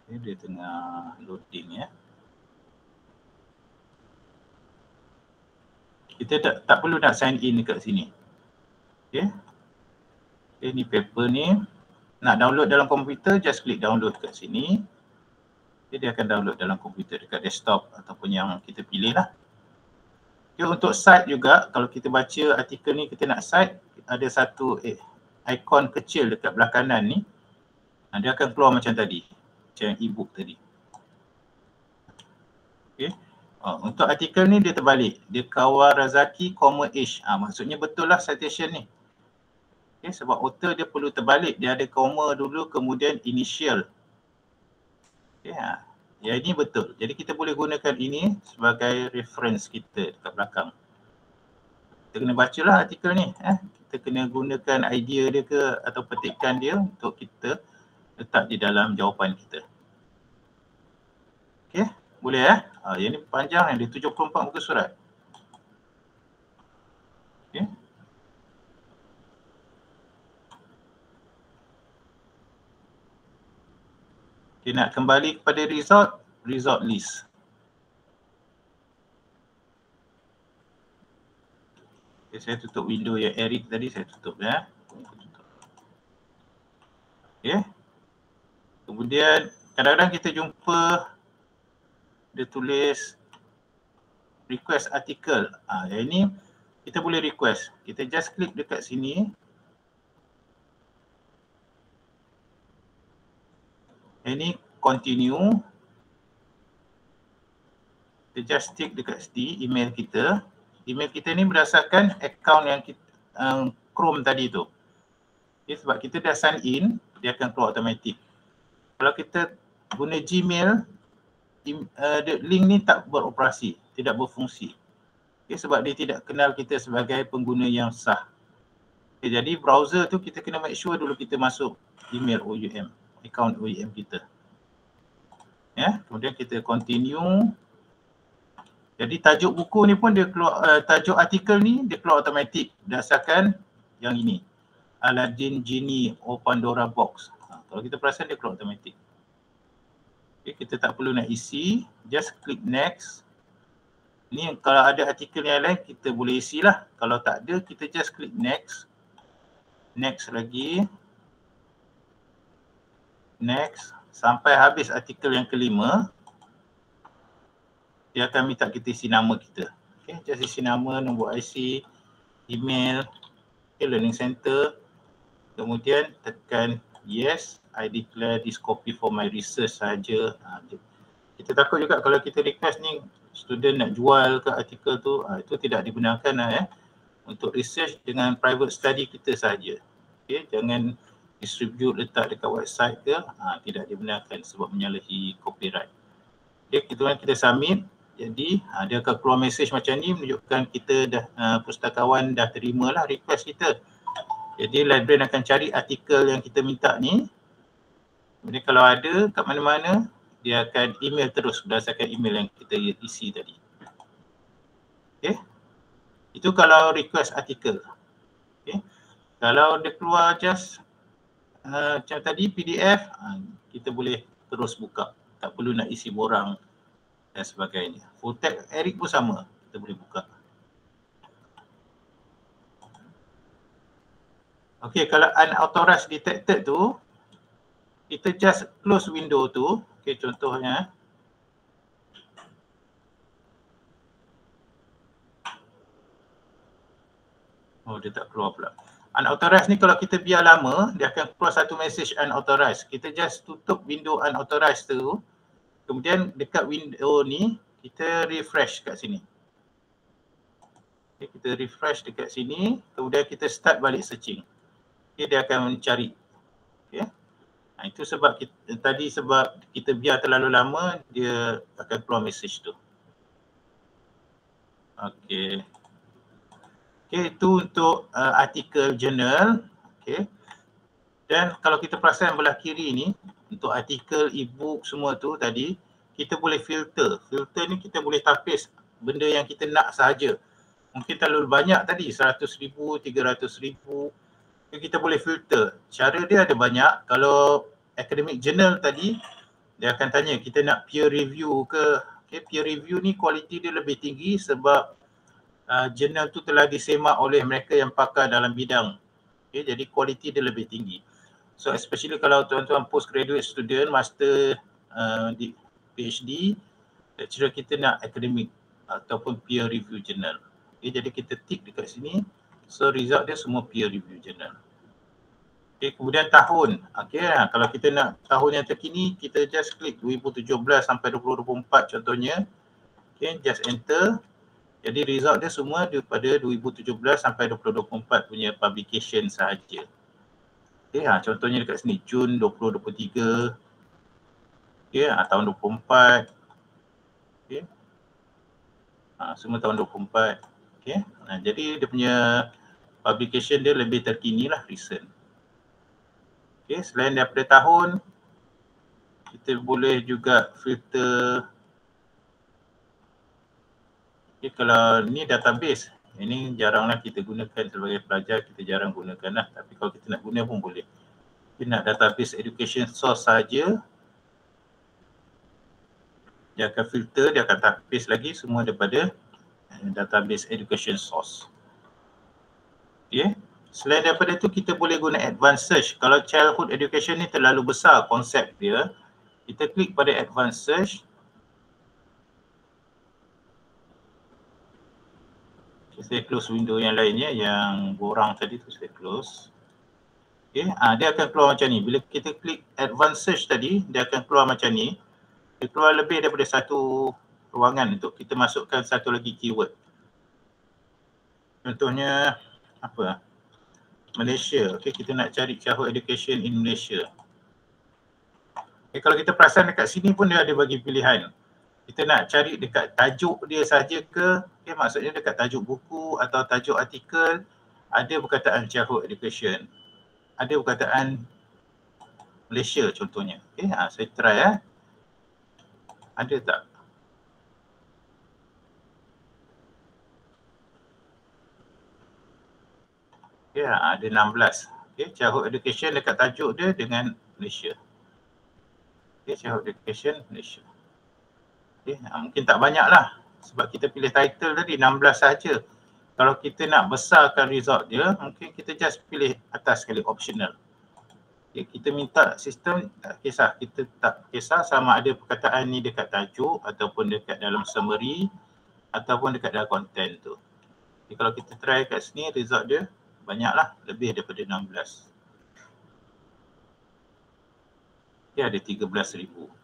Okay, dia tengah loading ya. Kita tak perlu nak sign in dekat sini. Okay. Ini paper ni. Nak download dalam komputer, just klik download dekat sini. Okay, dia akan download dalam komputer dekat desktop ataupun yang kita pilih lah. Okay, untuk cite juga, kalau kita baca artikel ni kita nak cite, ada satu ikon kecil dekat belah kanan ni. Dia akan keluar macam tadi, macam e-book tadi. Okay. Untuk artikel ni dia terbalik. Dia Kawarazaki, H. Maksudnya betul lah citation ni. Okay, sebab author dia perlu terbalik. Dia ada comma dulu kemudian initial. Okay, yang ini betul. Jadi kita boleh gunakan ini sebagai reference kita dekat belakang. Kita kena bacalah artikel ni. Kita kena gunakan idea dia ke atau petikan dia untuk kita letak di dalam jawapan kita. Okay, boleh ya? Yang ni panjang ni, dia 74 muka surat. Okay. Okay, nak kembali kepada result list. Okay, saya tutup window yang Eric tadi, saya tutup ya. Okay. Kemudian kadang-kadang kita jumpa dia tulis request article. Yang ini kita boleh request. Kita just klik dekat sini. Ini continue. Kita just tick dekat sini email kita. Email kita ni berdasarkan account yang kita, Chrome tadi tu. Okay, sebab kita dah sign in, dia akan keluar automatik. Kalau kita guna Gmail, link ni tak beroperasi, tidak berfungsi. Okay, sebab dia tidak kenal kita sebagai pengguna yang sah. Okay, jadi browser tu kita kena make sure dulu kita masuk email OUM, account OUM kita. Ya, kemudian kita continue. Jadi tajuk buku ni pun dia keluar, tajuk artikel ni dia keluar automatik berdasarkan yang ini. Aladdin Genie or Pandora Box. Kalau kita perasan dia keluar automatik. Okay, kita tak perlu nak isi, just klik next. Ni kalau ada artikel yang lain kita boleh isi lah. Kalau tak ada kita just klik next. Next lagi. Next. Sampai habis artikel yang kelima. Dia akan minta kita isi nama kita. Okay, just isi nama, nombor IC, email, okay, learning center. Kemudian tekan yes, I declare this copy for my research saja. Kita takut juga kalau kita request ni student nak jual ke artikel tu, itu tidak dibenarkan lah untuk research dengan private study kita saja. Okay, jangan distribute letak dekat website ke, tidak dibenarkan sebab menyalahi copyright. Okay, kita submit. Jadi dia akan keluar mesej macam ni menunjukkan kita dah pustakawan dah terima lah request kita. Jadi librarian akan cari artikel yang kita minta ni. Kemudian kalau ada kat mana-mana, dia akan email terus berdasarkan email yang kita isi tadi. Okay. Itu kalau request artikel. Okay. Kalau dia keluar just macam tadi PDF, kita boleh terus buka. Tak perlu nak isi borang dan sebagainya. Full text Eric pun sama, kita boleh buka. Okay, kalau unauthorized detected tu, kita just close window tu. Okay, contohnya. Oh, dia tak keluar pula. Unauthorized ni kalau kita biar lama, dia akan keluar satu message unauthorized. Kita just tutup window unauthorized tu. Kemudian dekat window ni, kita refresh kat sini. Okay, kita refresh dekat sini, kemudian kita start balik searching. Okay, dia akan mencari. Okay. Itu sebab sebab kita biar terlalu lama, dia akan keluar message tu. Okay. Okay, itu untuk artikel jurnal. Okay. Dan kalau kita perasan belah kiri ni, untuk artikel, e-book semua tu tadi, kita boleh filter. Filter ni kita boleh tapis benda yang kita nak sahaja. Mungkin terlalu banyak tadi, 100,000, 300,000. Kita boleh filter. Cara dia ada banyak. Kalau academic journal tadi, dia akan tanya kita nak peer review ke. Okay, peer review ni kualiti dia lebih tinggi sebab jurnal tu telah disemak oleh mereka yang pakar dalam bidang. Okay, jadi kualiti dia lebih tinggi. So especially kalau tuan-tuan postgraduate student, master di PhD, lecturer kita nak academic ataupun peer review journal. Okay, jadi kita tick dekat sini. So result dia semua peer review journal. Okay, kemudian tahun. Okay, kalau kita nak tahun yang terkini, kita just klik 2017 sampai 2024 contohnya. Okay, just enter. Jadi result dia semua daripada 2017 sampai 2024 punya publication sahaja. Okay, contohnya dekat sini Jun 2023. Okay, tahun 24. Okay. Semua tahun 24. Okay. Jadi dia punya publication dia lebih terkini lah, recent. Okay, selain daripada tahun, kita boleh juga filter. Okay, kalau ni database, ini jaranglah kita gunakan sebagai pelajar, kita jarang gunakan lah. Tapi kalau kita nak guna pun boleh. Kita nak database education source saja, dia akan filter, dia akan tapis lagi semua daripada database education source. Okay. Selain daripada itu, kita boleh guna advanced search. Kalau childhood education ni terlalu besar konsep dia, kita klik pada advanced search. Saya close window yang lainnya, yang borang tadi tu saya close. Okay. Dia akan keluar macam ni. Bila kita klik advanced search tadi, dia akan keluar macam ni. Dia keluar lebih daripada satu ruangan untuk kita masukkan satu lagi keyword. Contohnya apa? Malaysia. Okay, kita nak cari childhood education in Malaysia. Okay, kalau kita perasan dekat sini pun dia ada bagi pilihan. Kita nak cari dekat tajuk dia saja ke, okay, maksudnya dekat tajuk buku atau tajuk artikel, ada perkataan childhood education. Ada perkataan Malaysia contohnya. Okay, saya try. Ada tak? Okay, ada 16. Okay, childhood education dekat tajuk dia dengan Malaysia. Okay, childhood education Malaysia. Okay, mungkin tak banyak lah sebab kita pilih title tadi 16 saja. Kalau kita nak besarkan result dia, mungkin kita just pilih atas sekali, optional. Okay, kita minta sistem tak kisah, kita tak kisah sama ada perkataan ni dekat tajuk ataupun dekat dalam summary ataupun dekat dalam content tu. Okay, kalau kita try kat sini, result dia banyaklah, lebih daripada 16. Okay, ada 13,000.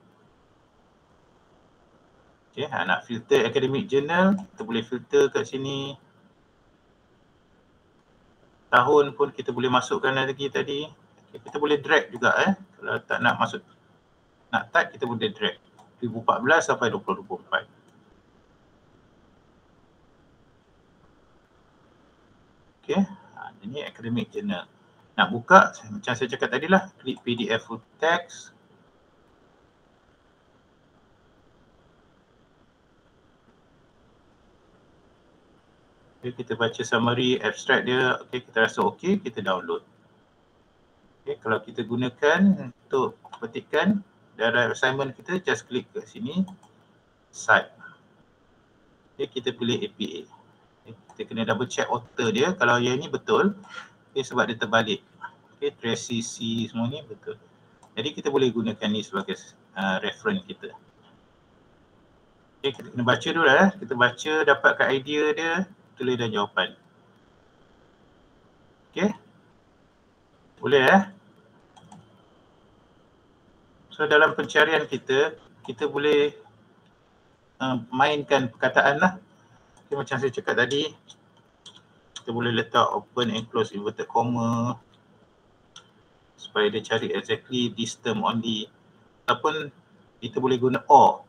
Okay, nak filter academic journal, kita boleh filter kat sini. Tahun pun kita boleh masukkan lagi tadi. Okay, kita boleh drag juga kalau tak nak masuk, nak type kita boleh drag 2014 sampai 2024. Ini academic journal. Nak buka, macam saya cakap tadi lah, klik PDF full text. Okay, kita baca summary, abstract dia, okay, kita rasa okay, kita download. Okay, kalau kita gunakan untuk petikan dalam assignment kita, just klik kat sini, cite. Okay, kita pilih APA. Okay, kita kena double check author dia, kalau yang ni betul, okay, sebab dia terbalik. Okay, Tracy C semua ni betul. Jadi kita boleh gunakan ni sebagai reference kita. Okay, kita kena baca dulu lah. Kita baca, dapatkan idea dia, tulis dan jawapan. Okay. Boleh So dalam pencarian kita, kita boleh mainkan perkataan lah. Okay, macam saya cakap tadi, kita boleh letak open and close inverted comma supaya dia cari exactly this term only. Ataupun kita boleh guna or.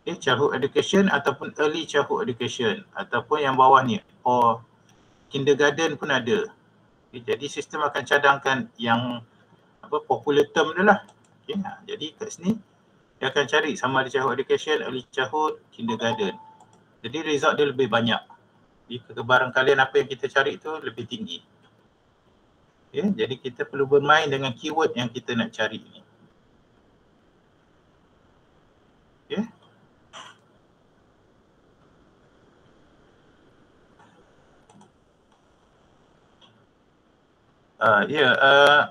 Okay, childhood education ataupun early childhood education. Ataupun yang bawah ni, or kindergarten pun ada. Okay, jadi sistem akan cadangkan yang popular term dia lah. Okay, jadi kat sini dia akan cari sama ada childhood education, early childhood, kindergarten. Jadi result dia lebih banyak. Jadi kebarangkalian apa yang kita cari tu lebih tinggi. Okay, jadi kita perlu bermain dengan keyword yang kita nak cari ni. Okay.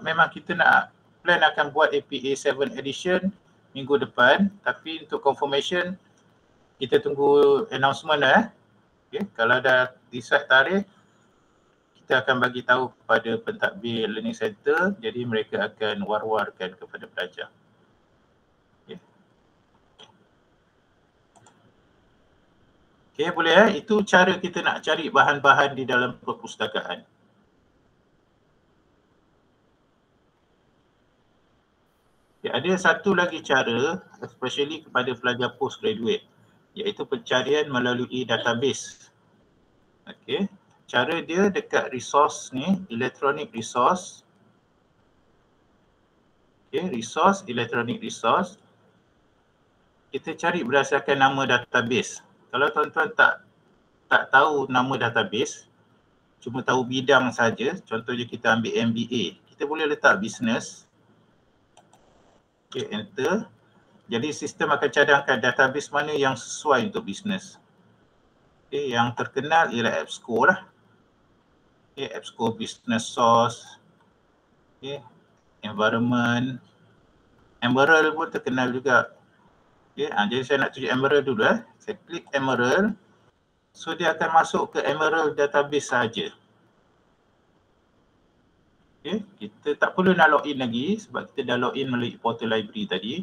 Memang kita nak plan akan buat APA 7 edition minggu depan, tapi untuk confirmation kita tunggu announcement lah. Okay. Kalau dah decide tarikh, kita akan bagi tahu kepada pentadbir learning center, jadi mereka akan war-warkan kepada pelajar. Okay. Okay, boleh itu cara kita nak cari bahan-bahan di dalam perpustakaan. Ya, ada satu lagi cara, especially kepada pelajar postgraduate, iaitu pencarian melalui database. Okay. Cara dia dekat resource ni, electronic resource. Okay, resource, electronic resource. Kita cari berdasarkan nama database. Kalau tuan-tuan tak tahu nama database, cuma tahu bidang saja, contohnya kita ambil MBA, kita boleh letak business. Okay, enter. Jadi sistem akan cadangkan database mana yang sesuai untuk bisnes. Okay, yang terkenal ialah EBSCO lah. Okay, EBSCO Business Source. Okay, Environment. Emerald pun terkenal juga. Okay, jadi saya nak tunjuk Emerald dulu. Saya klik Emerald. So dia akan masuk ke Emerald database saja. Okay, kita tak perlu nak login lagi sebab kita dah login melalui portal library tadi.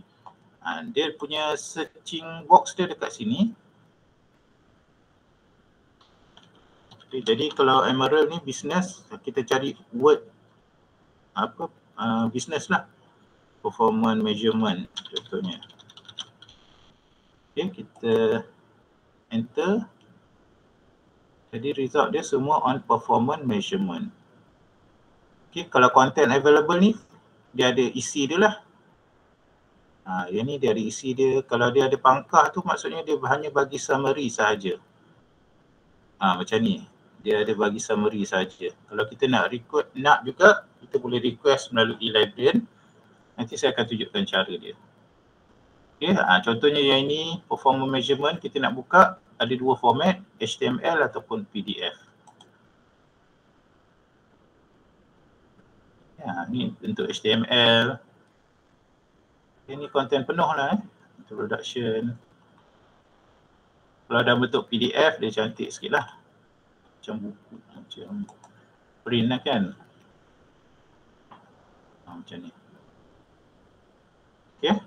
Dia punya searching box dia dekat sini. Okay, jadi kalau Emerald ni business, kita cari word business lah. Performance measurement contohnya. Okay, kita enter. Jadi result dia semua on performance measurement. Okay, kalau content available ni, dia ada isi dia lah. Yang ni dia ada isi dia. Kalau dia ada pangkah tu maksudnya dia hanya bagi summary sahaja. Macam ni. Dia ada bagi summary sahaja. Kalau kita nak juga, kita boleh request melalui librarian. Nanti saya akan tunjukkan cara dia. Okay, contohnya yang ini performance measurement, kita nak buka, ada dua format, HTML ataupun PDF. Ni bentuk HTML. Ini konten penuh lah introduction. Kalau dalam bentuk PDF dia cantik sikit lah. Macam buku, macam print lah kan. Macam ni. Okay.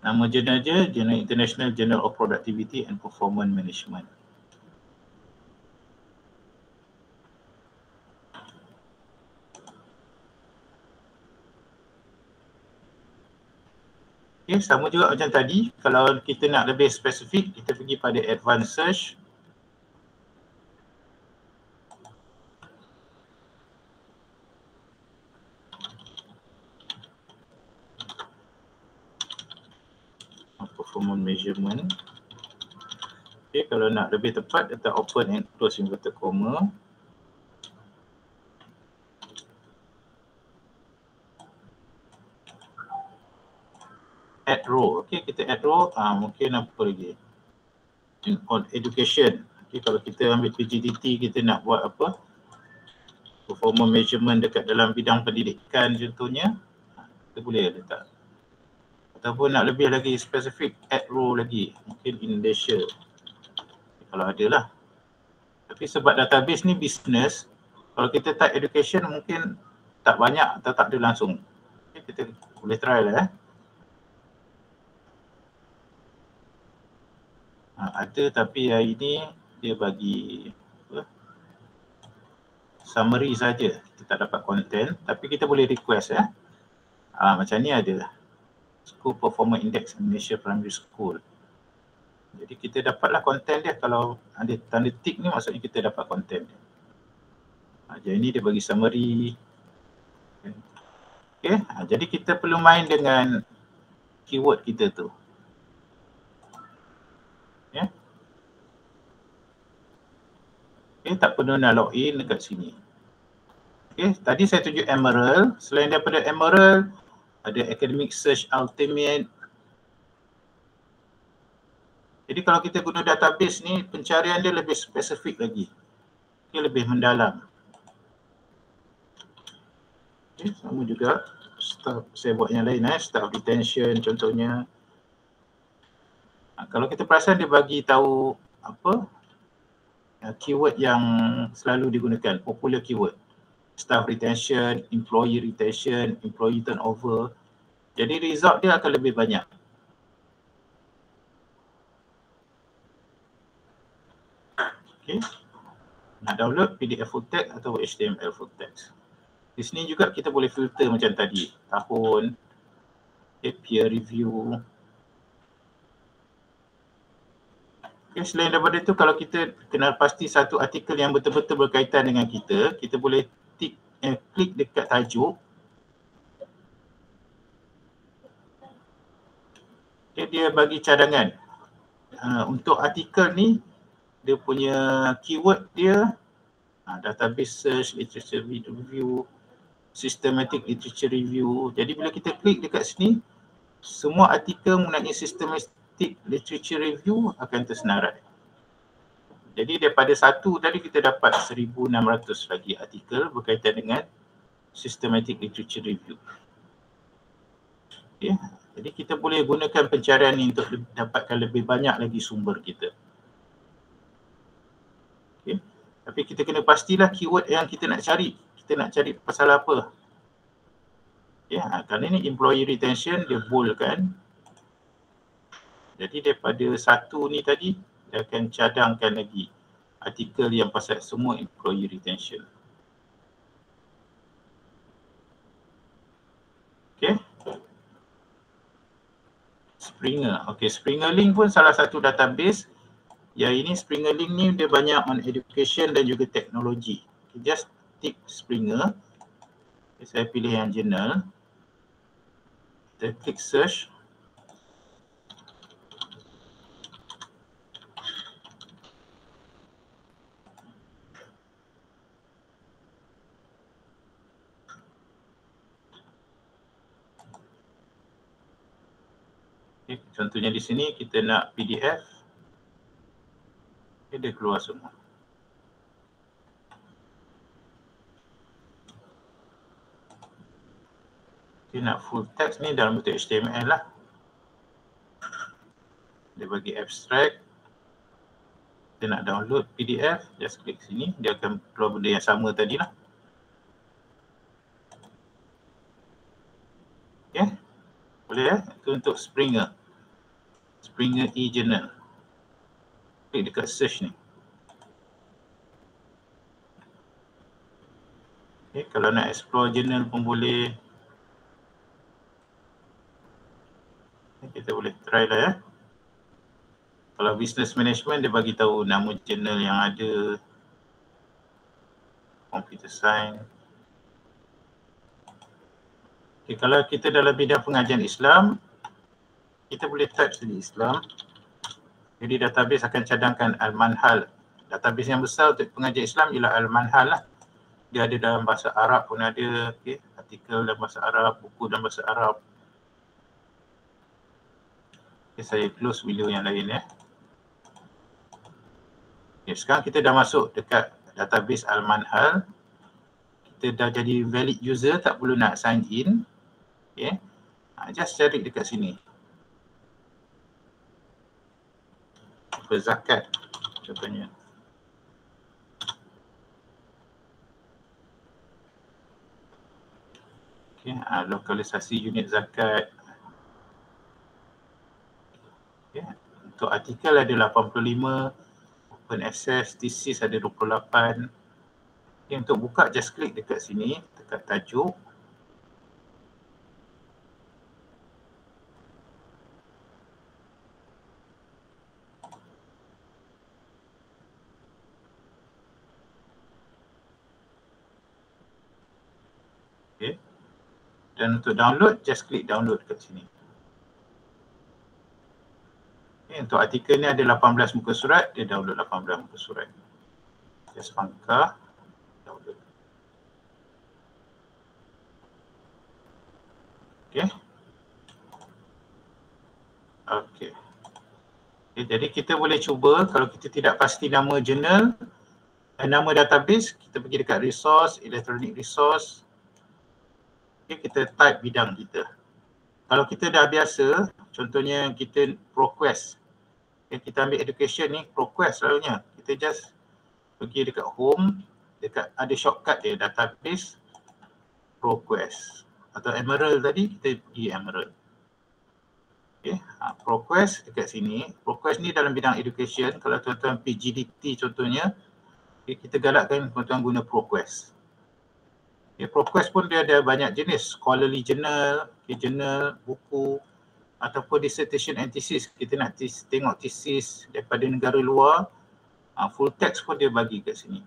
Nama jurnal je, Journal International Journal of Productivity and Performance Management. Okay, sama juga macam tadi. Kalau kita nak lebih spesifik, kita pergi pada advanced search. performance measurement. Okay, kalau nak lebih tepat, letak open and close inverted comma. Add row. Okay, kita add row. Mungkin apa lagi? On education. Okay, kalau kita ambil PGDT, kita nak buat apa? Performance measurement dekat dalam bidang pendidikan contohnya, kita boleh letak. Ataupun nak lebih lagi spesifik, add row lagi, mungkin in Malaysia, kalau ada lah. Tapi sebab database ni business, kalau kita type education mungkin tak banyak atau tak ada langsung. Okay, kita boleh try lah. Ada, tapi hari ni dia bagi summary saja, kita tak dapat content, tapi kita boleh request macam ni ada School Performance Index Malaysia Primary School. Jadi kita dapatlah konten dia. Kalau ada tanda tick ni maksudnya kita dapat konten dia. Jadi ni dia bagi summary. Okay, jadi kita perlu main dengan keyword kita tu. Okay. Okay, tak perlu nak login dekat sini. Okay, tadi saya tunjuk Emerald. Selain daripada Emerald, ada Academic Search Ultimate. Jadi kalau kita guna database ni, pencarian dia lebih spesifik lagi. Okay, lebih mendalam. Okay, sama juga staff, saya buat yang lain staff retention contohnya. Kalau kita perasan dia bagi tahu apa keyword yang selalu digunakan, popular keyword. Staff retention, employee retention, employee turnover. Jadi result dia akan lebih banyak. Okay. Nak download PDF full text atau HTML full text. Di sini juga kita boleh filter macam tadi, tahun, peer review. Okay, selain daripada itu, kalau kita kenal pasti satu artikel yang betul-betul berkaitan dengan kita, kita boleh klik dekat tajuk. Okay, dia bagi cadangan. Untuk artikel ni, dia punya keyword dia database search, literature review, systematic literature review. Jadi bila kita klik dekat sini, semua artikel mengenai systematic literature review akan tersenarai. Jadi daripada satu tadi kita dapat 1,600 lagi artikel berkaitan dengan systematic literature review. Okay. Jadi kita boleh gunakan pencarian ini untuk dapatkan lebih banyak lagi sumber kita. Okay. Tapi kita kena pastilah keyword yang kita nak cari. Kita nak cari pasal apa. Okay. Kerana ini employee retention, dia bold kan. Jadi daripada satu ni tadi, dia akan cadangkan lagi artikel yang pasal semua employee retention. Okay. Springer. Okay, Springer Link pun salah satu database. Yang ini Springer Link ni dia banyak on education dan juga teknologi. Okay, just tick Springer. Okay, saya pilih yang journal. Kita klik search. Okay, contohnya di sini kita nak PDF. Okay, dia keluar semua. Okay, nak full text ni dalam bentuk HTML lah. Dia bagi abstract. Kita nak download PDF, just klik sini. Dia akan keluar benda yang sama tadi lah. Okay. Boleh itu untuk Springer. Springer e-journal. Klik dekat search ni. Okay, kalau nak explore journal pun boleh. Okay, kita boleh try lah Kalau business management dia bagi tahu nama journal yang ada. Computer science. Okay, kalau kita dalam bidang pengajian Islam, kita boleh type sendiri Islam. Jadi database akan cadangkan Al-Manhal. Database yang besar untuk pengajar Islam ialah Al-Manhal lah. Dia ada dalam bahasa Arab pun ada, okay? Artikel dalam bahasa Arab, buku dalam bahasa Arab. Okay, saya close video yang lain ya. Okay, sekarang kita dah masuk dekat database Al-Manhal. Kita dah jadi valid user, tak perlu nak sign in. Okay. Just cari dekat sini. Berzakat contohnya. Okay. Lokalisasi unit zakat. Okay. Untuk artikel ada 85, open access, thesis ada 28. Okay. Untuk buka just klik dekat sini, dekat tajuk. Okay. Dan untuk download, just klik download kat sini. Okay. Untuk artikel ni ada 18 muka surat, dia download 18 muka surat. Just pangkah, download. Okay. Okay. Okay. Jadi kita boleh cuba kalau kita tidak pasti nama jurnal dan nama database, kita pergi dekat resource, electronic resource. Okay, kita type bidang kita. Kalau kita dah biasa, contohnya kita ProQuest. Okay, kita ambil education ni, ProQuest selalunya. Kita just pergi dekat home, dekat ada shortcut dia, database, ProQuest. Atau Emerald tadi, kita pergi Emerald. Okay, ProQuest dekat sini. ProQuest ni dalam bidang education. Kalau tuan-tuan PGDT contohnya, okay, kita galakkan tuan-tuan guna ProQuest. Okay, ProQuest pun dia ada banyak jenis, scholarly journal, okay, journal, buku ataupun dissertation and thesis. Kita nak tengok thesis daripada negara luar, full text pun dia bagi kat sini.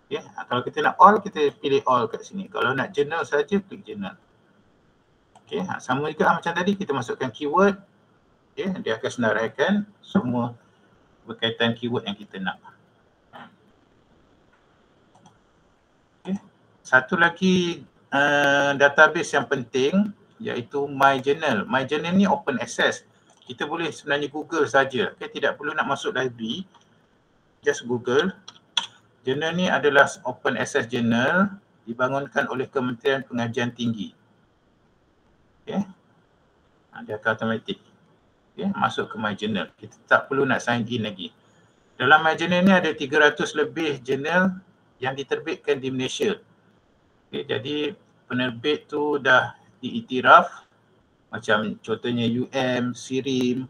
Okay, kalau kita nak all, kita pilih all kat sini. Kalau nak journal saja, klik journal. Okay, sama juga macam tadi, kita masukkan keyword, okay, dia akan senaraikan semua berkaitan keyword yang kita nak. Okay. Satu lagi database yang penting iaitu My Journal. My Journal ni open access. Kita boleh sebenarnya Google saja. Okay, tidak perlu nak masuk library. Just Google. Journal ni adalah open access journal dibangunkan oleh Kementerian Pengajian Tinggi. Okay. Dia akan automatik. Okay, masuk ke My Journal. Kita tak perlu nak sign in lagi. Dalam My Journal ni ada 300 lebih jurnal yang diterbitkan di Malaysia. Okay, jadi penerbit tu dah diiktiraf macam contohnya SIRIM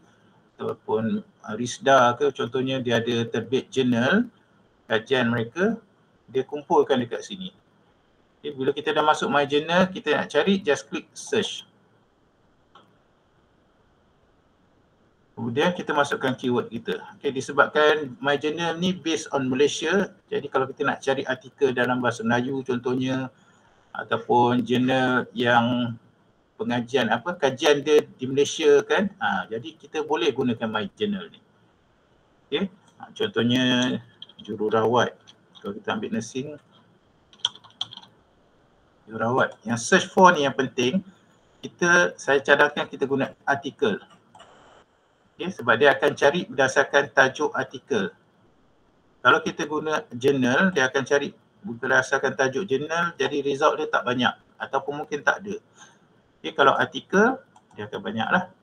ataupun RISDA ke contohnya, dia ada terbit jurnal kajian mereka, dia kumpulkan dekat sini. Okay, bila kita dah masuk My Journal, kita nak cari, just klik search. Kemudian kita masukkan keyword kita. Okay, disebabkan My Journal ni based on Malaysia, jadi kalau kita nak cari artikel dalam bahasa Melayu contohnya, ataupun jurnal yang pengajian kajian dia di Malaysia kan, jadi kita boleh gunakan My Journal ni. Okay, contohnya jururawat. Kalau kita ambil nursing, jururawat. Yang search for ni yang penting, saya cadangkan kita guna artikel. Okay, sebab dia akan cari berdasarkan tajuk artikel. Kalau kita guna jurnal, dia akan cari berdasarkan tajuk jurnal, jadi result dia tak banyak ataupun mungkin tak ada. Okay, kalau artikel, dia akan banyak lah.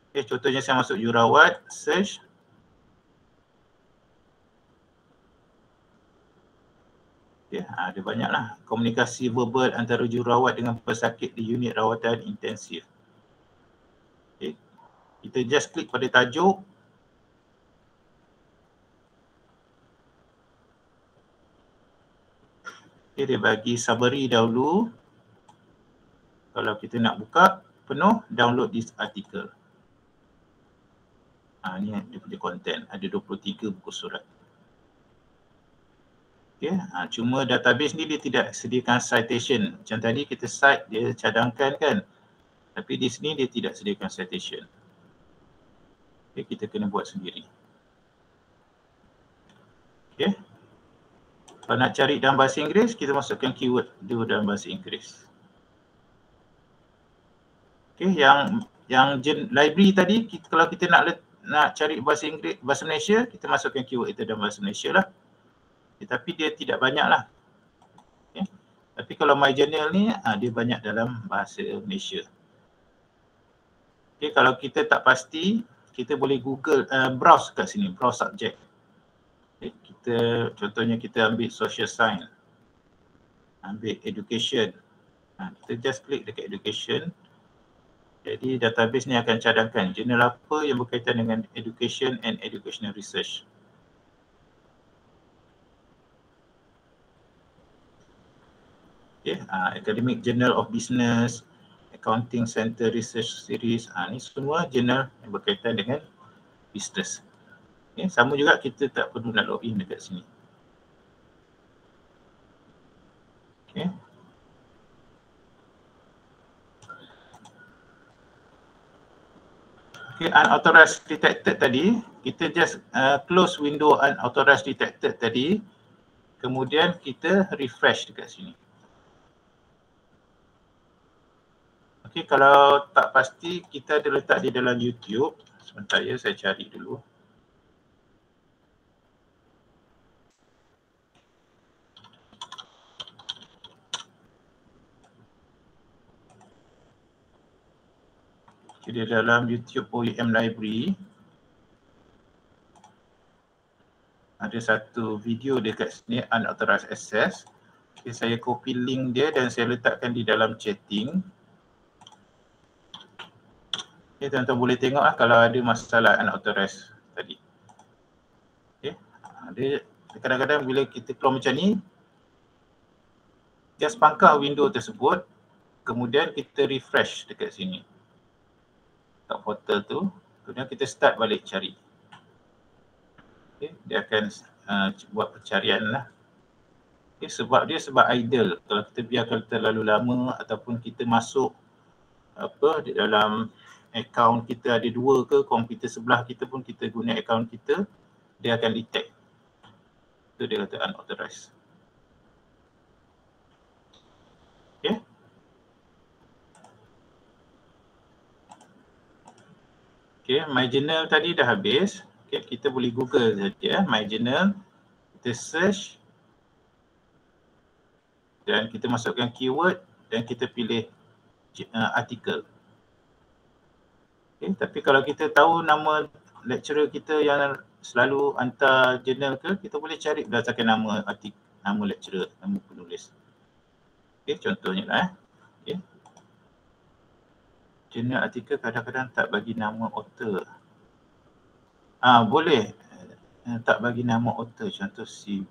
Okay, contohnya saya masuk jururawat, search. Okay, ada banyak lah. Komunikasi verbal antara jururawat dengan pesakit di unit rawatan intensif. Okay, kita just klik pada tajuk. Okay, dia bagi summary dahulu. Kalau kita nak buka penuh, download this article. Ni dia punya content, ada 23 buku surat. Okay, cuma database ni dia tidak sediakan citation. Macam tadi kita cite, dia cadangkan kan. Tapi di sini dia tidak sediakan citation. Okay, kita kena buat sendiri. Okay. Kalau nak cari dalam bahasa Inggeris, kita masukkan keyword dulu dalam bahasa Inggeris. Okay, yang library tadi, kalau kita nak cari bahasa Inggeris, bahasa Malaysia, kita masukkan keyword itu dalam bahasa Malaysia lah. Tapi dia tidak banyak lah. Okay. Tapi kalau My Journal ni, dia banyak dalam bahasa Malaysia. Okay, kalau kita tak pasti, kita boleh Google, browse kat sini, browse subject. Okay, contohnya kita ambil social science, ambil education. Kita just klik dekat education. Jadi database ni akan cadangkan jurnal apa yang berkaitan dengan education and educational research. Okay, Academic Journal of Business, Accounting Center Research Series, ni semua jurnal yang berkaitan dengan business. Okay, sama juga kita tak perlu nak login dekat sini. Okay. Okay, unauthorized detected tadi, kita just close window unauthorized detected tadi, kemudian kita refresh dekat sini. Okay, kalau tak pasti, kita ada letak di dalam YouTube. Sebentar ya, saya cari dulu. Jadi dalam YouTube OUM Library, ada satu video dekat sini, unauthorized access. Okay, saya copy link dia dan saya letakkan di dalam chatting. Okay, tuan-tuan boleh tengok kalau ada masalah unauthorized tadi. Okay. Dia kadang-kadang bila kita keluar macam ni, just pangkal window tersebut, kemudian kita refresh dekat sini. Kat portal tu, kemudian kita start balik cari. Okay, dia akan buat pencarian lah. Okay, sebab idle. Kalau kita biarkan terlalu lama ataupun kita masuk di dalam akaun kita ada dua ke, komputer sebelah kita pun kita guna akaun kita, dia akan detect. Itu dia kata unauthorized. Okay. Okay, My Journal tadi dah habis. Okay, kita boleh Google saja My Journal. Kita search dan kita masukkan keyword dan kita pilih artikel. Okay, tapi kalau kita tahu nama lecturer kita yang selalu hantar jurnal ke, kita boleh cari berdasarkan nama lecturer, nama penulis. Okay, contohnya lah. Okay. Jurnal artikel kadang-kadang tak bagi nama author. Boleh tak bagi nama author, contoh si.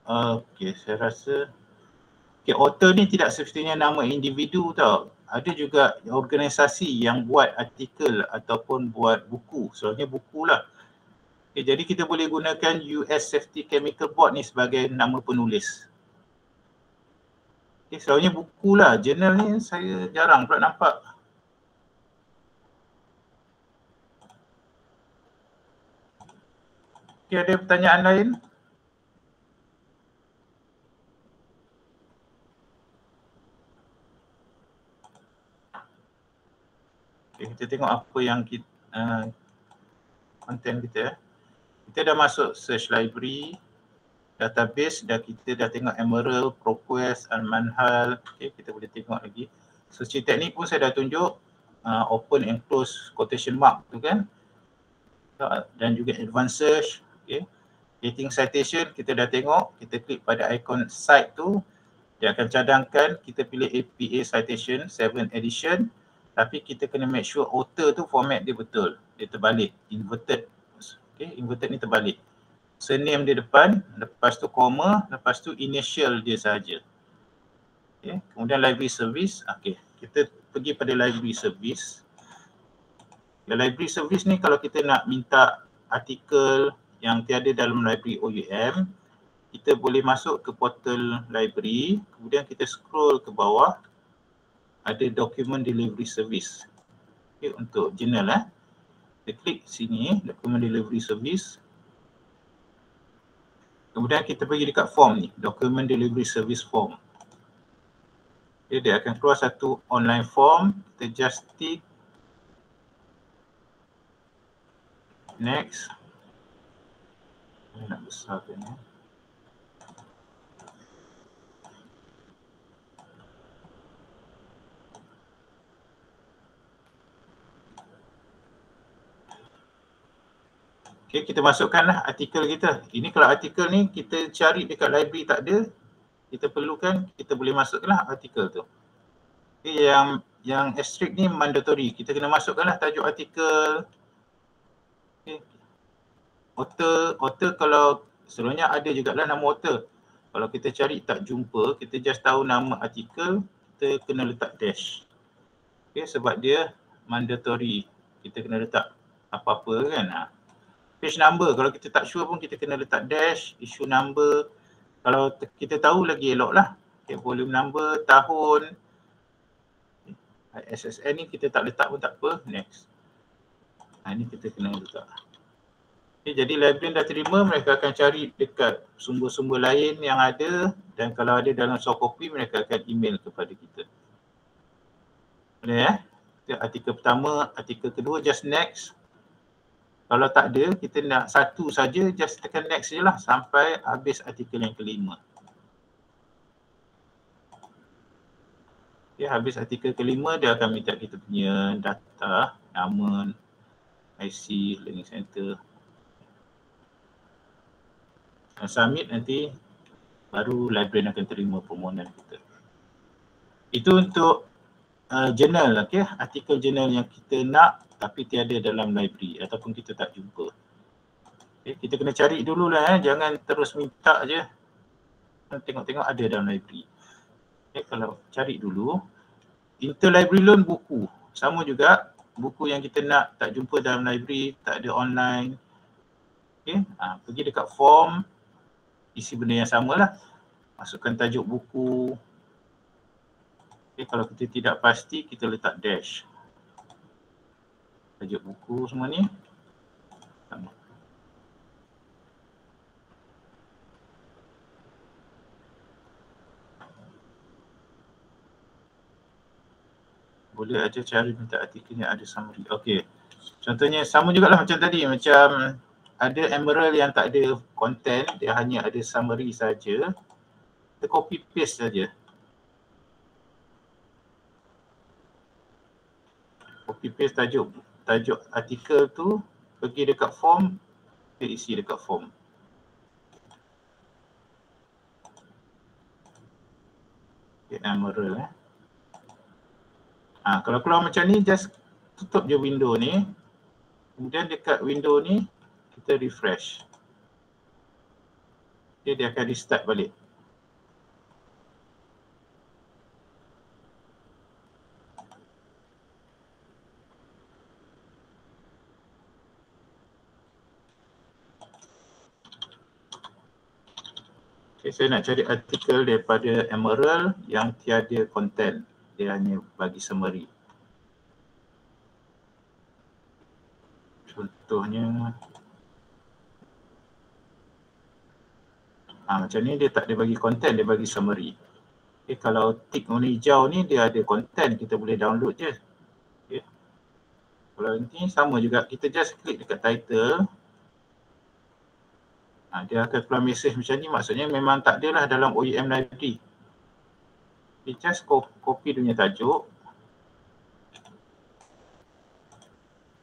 Okay, saya rasa author ni tidak semestinya nama individu tau. Ada juga organisasi yang buat artikel ataupun buat buku. Soalnya buku lah. Okay, jadi kita boleh gunakan US Safety Chemical Board ni sebagai nama penulis. Okay, selalunya buku lah. Jurnal ni saya jarang pula nampak. Okay, ada pertanyaan lain? Okay, kita tengok apa yang konten kita. Kita dah masuk search library, database, kita dah tengok Emerald, ProQuest, Al-Manhal. Okay, kita boleh tengok lagi. Searching teknik pun saya dah tunjuk, open and close quotation mark tu kan. Dan juga advanced search. Okay. Getting citation, kita dah tengok, kita klik pada ikon site tu, dia akan cadangkan, kita pilih APA citation 7 edition, tapi kita kena make sure author tu format dia betul, dia terbalik, inverted. Okay, inverted ni terbalik. Surname dia depan, lepas tu comma, lepas tu initial dia sahaja. Okay. Kemudian library service, okay. Kita pergi pada library service. Library service ni kalau kita nak minta artikel yang tiada dalam library OUM, kita boleh masuk ke portal library, kemudian kita scroll ke bawah, ada document delivery service. Okay, untuk journal kita klik sini document delivery service. Kemudian kita pergi dekat form ni, document delivery service form. Okay, dia akan keluar satu online form, kita just tick next. Nak besarkan ya. Okay, kita masukkanlah artikel kita. Ini kalau artikel ni kita cari dekat library tak ada, kita perlukan, kita boleh masukkanlah artikel tu. Okay, yang asterisk ni mandatory. Kita kena masukkanlah tajuk artikel. Okay. Author kalau sebenarnya ada jugalah nama author. Kalau kita cari tak jumpa, kita just tahu nama artikel, kita kena letak dash. Okay, sebab dia mandatory. Kita kena letak apa-apa kan. Page number, kalau kita tak sure pun kita kena letak dash, issue number. Kalau kita tahu lagi elok lah. Okay, volume number, tahun. SSN ni kita tak letak pun tak apa, next. Ini kita kena letak. Okay, jadi librarian dah terima, mereka akan cari dekat sumber-sumber lain yang ada, dan kalau ada dalam soft copy, mereka akan email kepada kita. Boleh ya? Artikel pertama, artikel kedua, just next. Kalau tak ada, kita nak satu saja, just tekan next je lah sampai habis artikel yang kelima. Okay, habis artikel kelima, dia akan minta kita punya data, nama, IC, learning center. Dan submit nanti, baru librarian akan terima permohonan kita. Itu untuk journal, okay? Artikel journal yang kita nak tapi tiada dalam library ataupun kita tak jumpa. Okay, kita kena cari dululah, jangan terus minta je. Tengok-tengok ada dalam library. Okay, kalau cari dulu. Interlibrary loan buku. Sama juga, buku yang kita nak tak jumpa dalam library, tak ada online. Okay, pergi dekat form, isi benda yang samalah. Masukkan tajuk buku. Okay, kalau kita tidak pasti, kita letak dash. Tajuk buku semua ni sama. Boleh aja cari minta artikelnya ada summary. Okey. Contohnya sama jugalah macam tadi, macam ada emerald yang tak ada content, dia hanya ada summary saja. Kita copy paste saja. Copy paste tajuk artikel tu, pergi dekat form, kita isi dekat form. Okay, emerald kalau keluar macam ni, just tutup je window ni. Kemudian dekat window ni, kita refresh. Okay, dia akan restart balik. Okay, saya nak cari artikel daripada emerald yang tiada content. Dia hanya bagi summary. Contohnya macam ni, dia tak ada bagi content, dia bagi summary. Okay, kalau tick warna hijau ni dia ada content, kita boleh download je. Okay. Kalau ni sama juga, kita just klik dekat title. Dia akan keluar mesej macam ni, maksudnya memang tak adalah dalam OUM library. Kita just copy dia punya tajuk.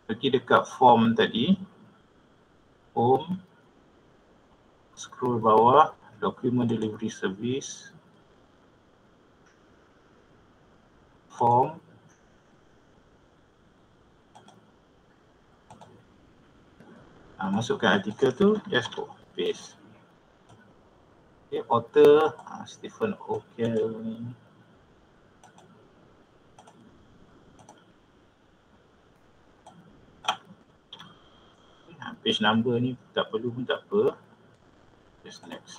Pergi dekat form tadi. Home. Scroll bawah. Document delivery service. Form. Masukkan artikel tu, just paste. Okay, author Stephen O'Kell. Page number ni tak perlu pun tak apa. Just next.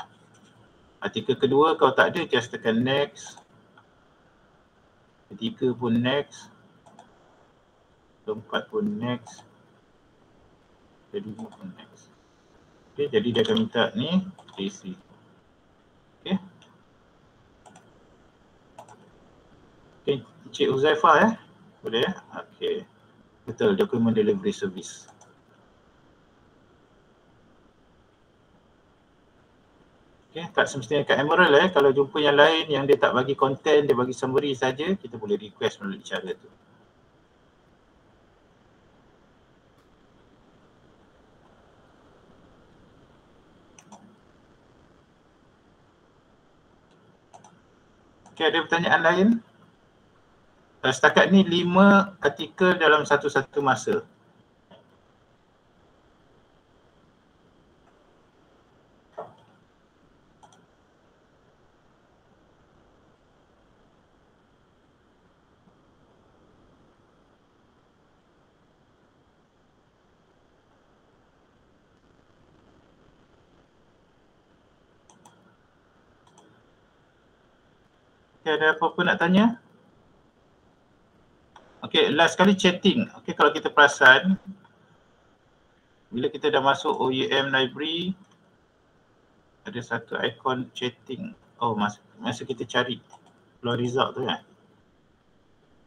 Artikel kedua kalau tak ada, just tekan next. ketiga pun next, keempat pun next, kelima pun next. Okay, jadi dia akan minta ni AC. Okay. Okay, Cik Huzaifah boleh Okay. Betul, document delivery service. Okay, tak semestinya kat Emerald kalau jumpa yang lain yang dia tak bagi content, dia bagi summary saja, kita boleh request melalui cara tu. Okay, ada pertanyaan lain? Setakat ni 5 artikel dalam satu masa. Okay, ada apa-apa nak tanya? Okay, last kali chatting. Okay, kalau kita perasan, bila kita dah masuk OUM library, ada satu ikon chatting. Oh, masa kita cari keluar result tu kan.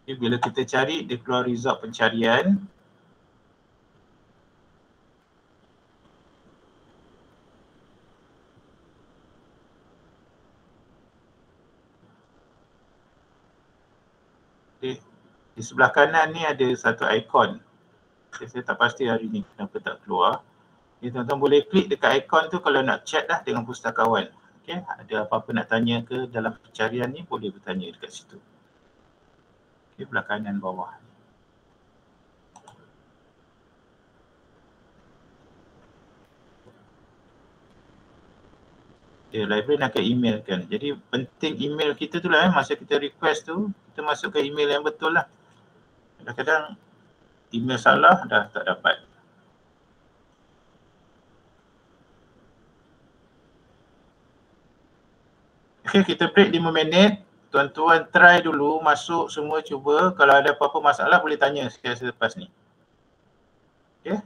Okay, bila kita cari, dia keluar result pencarian. Okay, di sebelah kanan ni ada satu ikon. Okay, saya tak pasti hari ni kenapa tak keluar. Okay, tuan-tuan boleh klik dekat ikon tu kalau nak chat lah dengan pustakawan. Okay, ada apa-apa nak tanya ke dalam pencarian ni, boleh bertanya dekat situ. Okay, belah kanan bawah. Okay, library nak ke email kan. Jadi penting email kita tu lah masa kita request tu, kita masukkan email yang betul lah. Kadang-kadang email salah dah tak dapat. Okay, kita break 5 minit. Tuan-tuan try dulu, masuk semua cuba. Kalau ada apa-apa masalah boleh tanya selepas ni. Okay.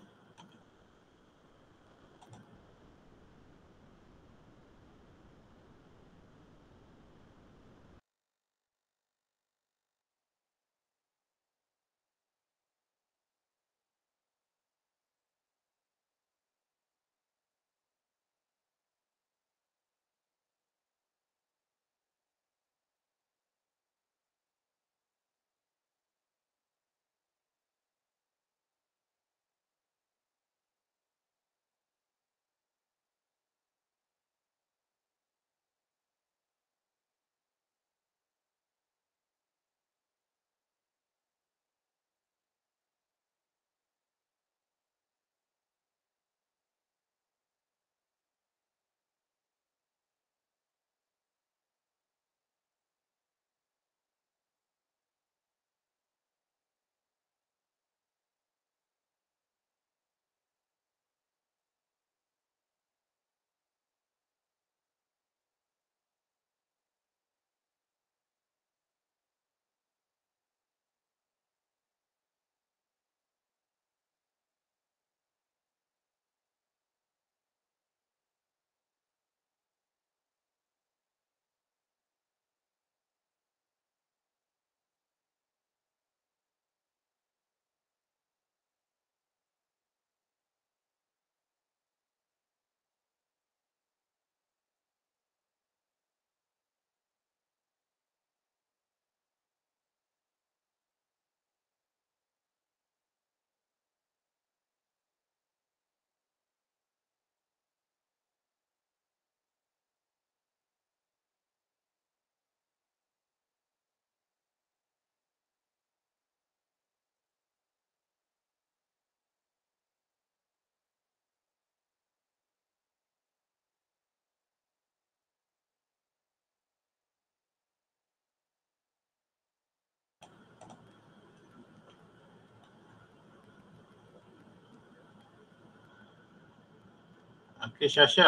Okay, Syasha,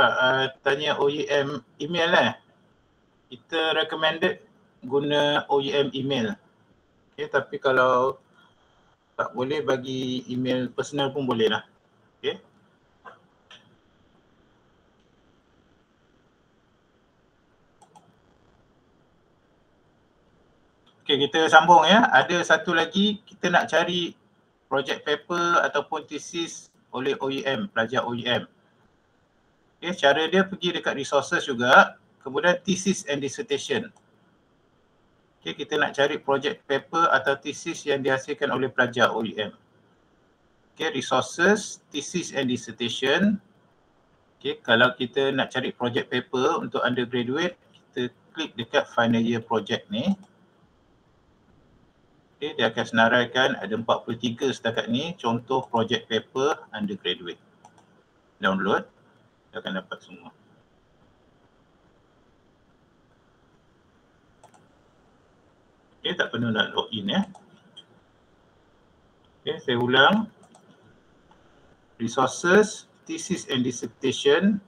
tanya OUM email Kita recommended guna OUM email. Okay, tapi kalau tak boleh bagi email personal pun boleh lah. Okay. Okay, kita sambung ya. Ada satu lagi, kita nak cari project paper ataupun thesis oleh OUM, pelajar OUM. Okay, cara dia pergi dekat resources juga, kemudian thesis and dissertation. Okay, kita nak cari project paper atau thesis yang dihasilkan oleh pelajar OUM. Okay, resources, thesis and dissertation. Okay, kalau kita nak cari project paper untuk undergraduate, kita klik dekat final year project ni. Okay, dia akan senaraikan ada 43 setakat ni contoh project paper undergraduate. Download, dia akan dapat semua. Okay, tak perlu nak login ya. Okay, saya ulang. Resources, thesis and dissertation.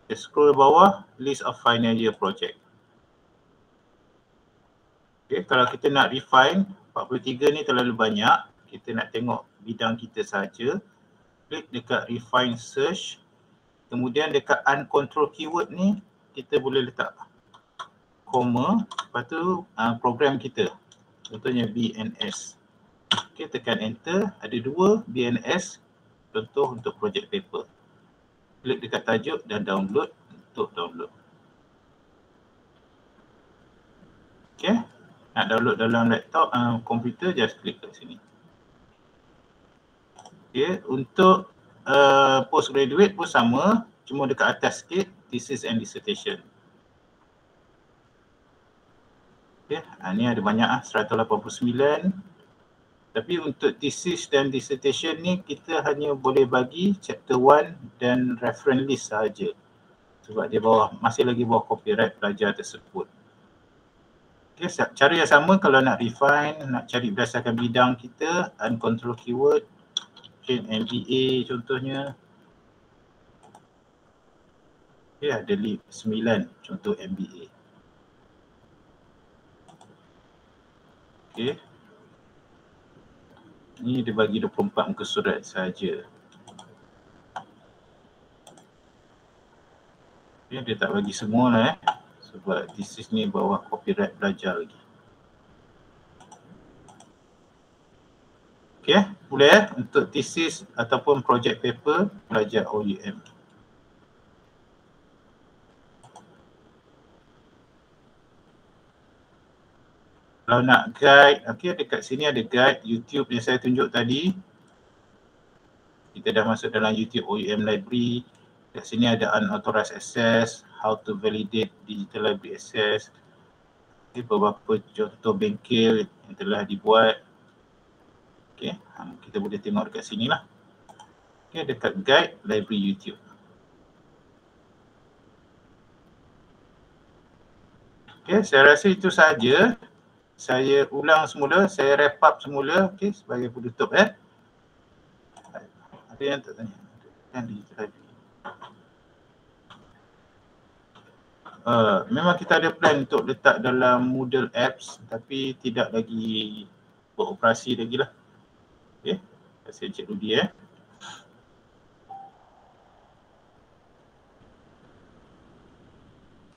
Okay, scroll bawah, list of final year project. Okay, kalau kita nak refine, 43 ni terlalu banyak. Kita nak tengok bidang kita saja. Klik dekat refine search. Kemudian dekat uncontrolled keyword ni, kita boleh letak koma. Lepas tu program kita. Contohnya BNS. Okay, tekan enter. Ada 2 BNS. Contoh untuk project paper. Klik dekat tajuk dan download untuk download. Okay. Nak download dalam laptop, komputer, just klik kat sini. Okay, untuk postgraduate pun sama, cuma dekat atas sikit, thesis and dissertation. Okay, ni ada banyak 189. Tapi untuk thesis dan dissertation ni, kita hanya boleh bagi chapter 1 dan reference list sahaja. Sebab dia masih lagi bawah copyright pelajar tersebut. Okay, cara yang sama kalau nak refine, nak cari berdasarkan bidang kita, uncontrolled keyword, MBA contohnya. Okay, ada 9 contoh MBA. Okay. Ni dia bagi 24 muka surat sahaja. Okay, dia tak bagi semua lah sebab thesis ni bawah copyright pelajar lagi. Okay, boleh untuk thesis ataupun project paper pelajar OUM. Kalau nak guide, okay, dekat sini ada guide YouTube yang saya tunjuk tadi. Kita dah masuk dalam YouTube OUM Library. Dekat sini ada unauthorized access, how to validate digital library access. Okay, beberapa contoh bengkel yang telah dibuat. Okay, kita boleh tengok dekat sini lah. Okay, dekat guide library YouTube. Okay, saya rasa itu sahaja. Saya ulang semula, saya wrap up semula, okay, sebagai penutup. Ada yang tak tanya? Kan digital library. Memang kita ada plan untuk letak dalam Moodle apps tapi tidak lagi beroperasi lagi lah. Okay, saya cek dulu dia.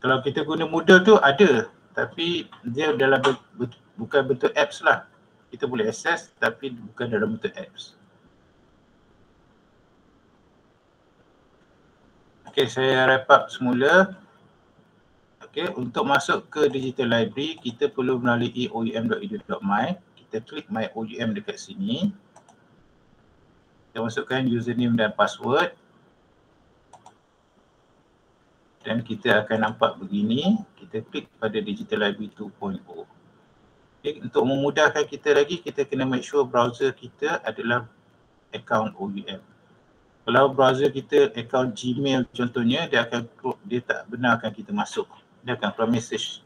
Kalau kita guna Moodle tu ada, tapi dia dalam bukan bentuk apps lah. Kita boleh access tapi bukan dalam bentuk apps. Okay, saya wrap up semula. Okay, untuk masuk ke digital library, kita perlu melalui oum.edu.my. Kita klik my OUM dekat sini. Kita masukkan username dan password. Dan kita akan nampak begini. Kita klik pada digital library 2.0. Okay, untuk memudahkan kita lagi, kita kena make sure browser kita adalah akaun OUM. Kalau browser kita akaun Gmail contohnya, dia tak benarkan kita masuk. Dia akan keluar message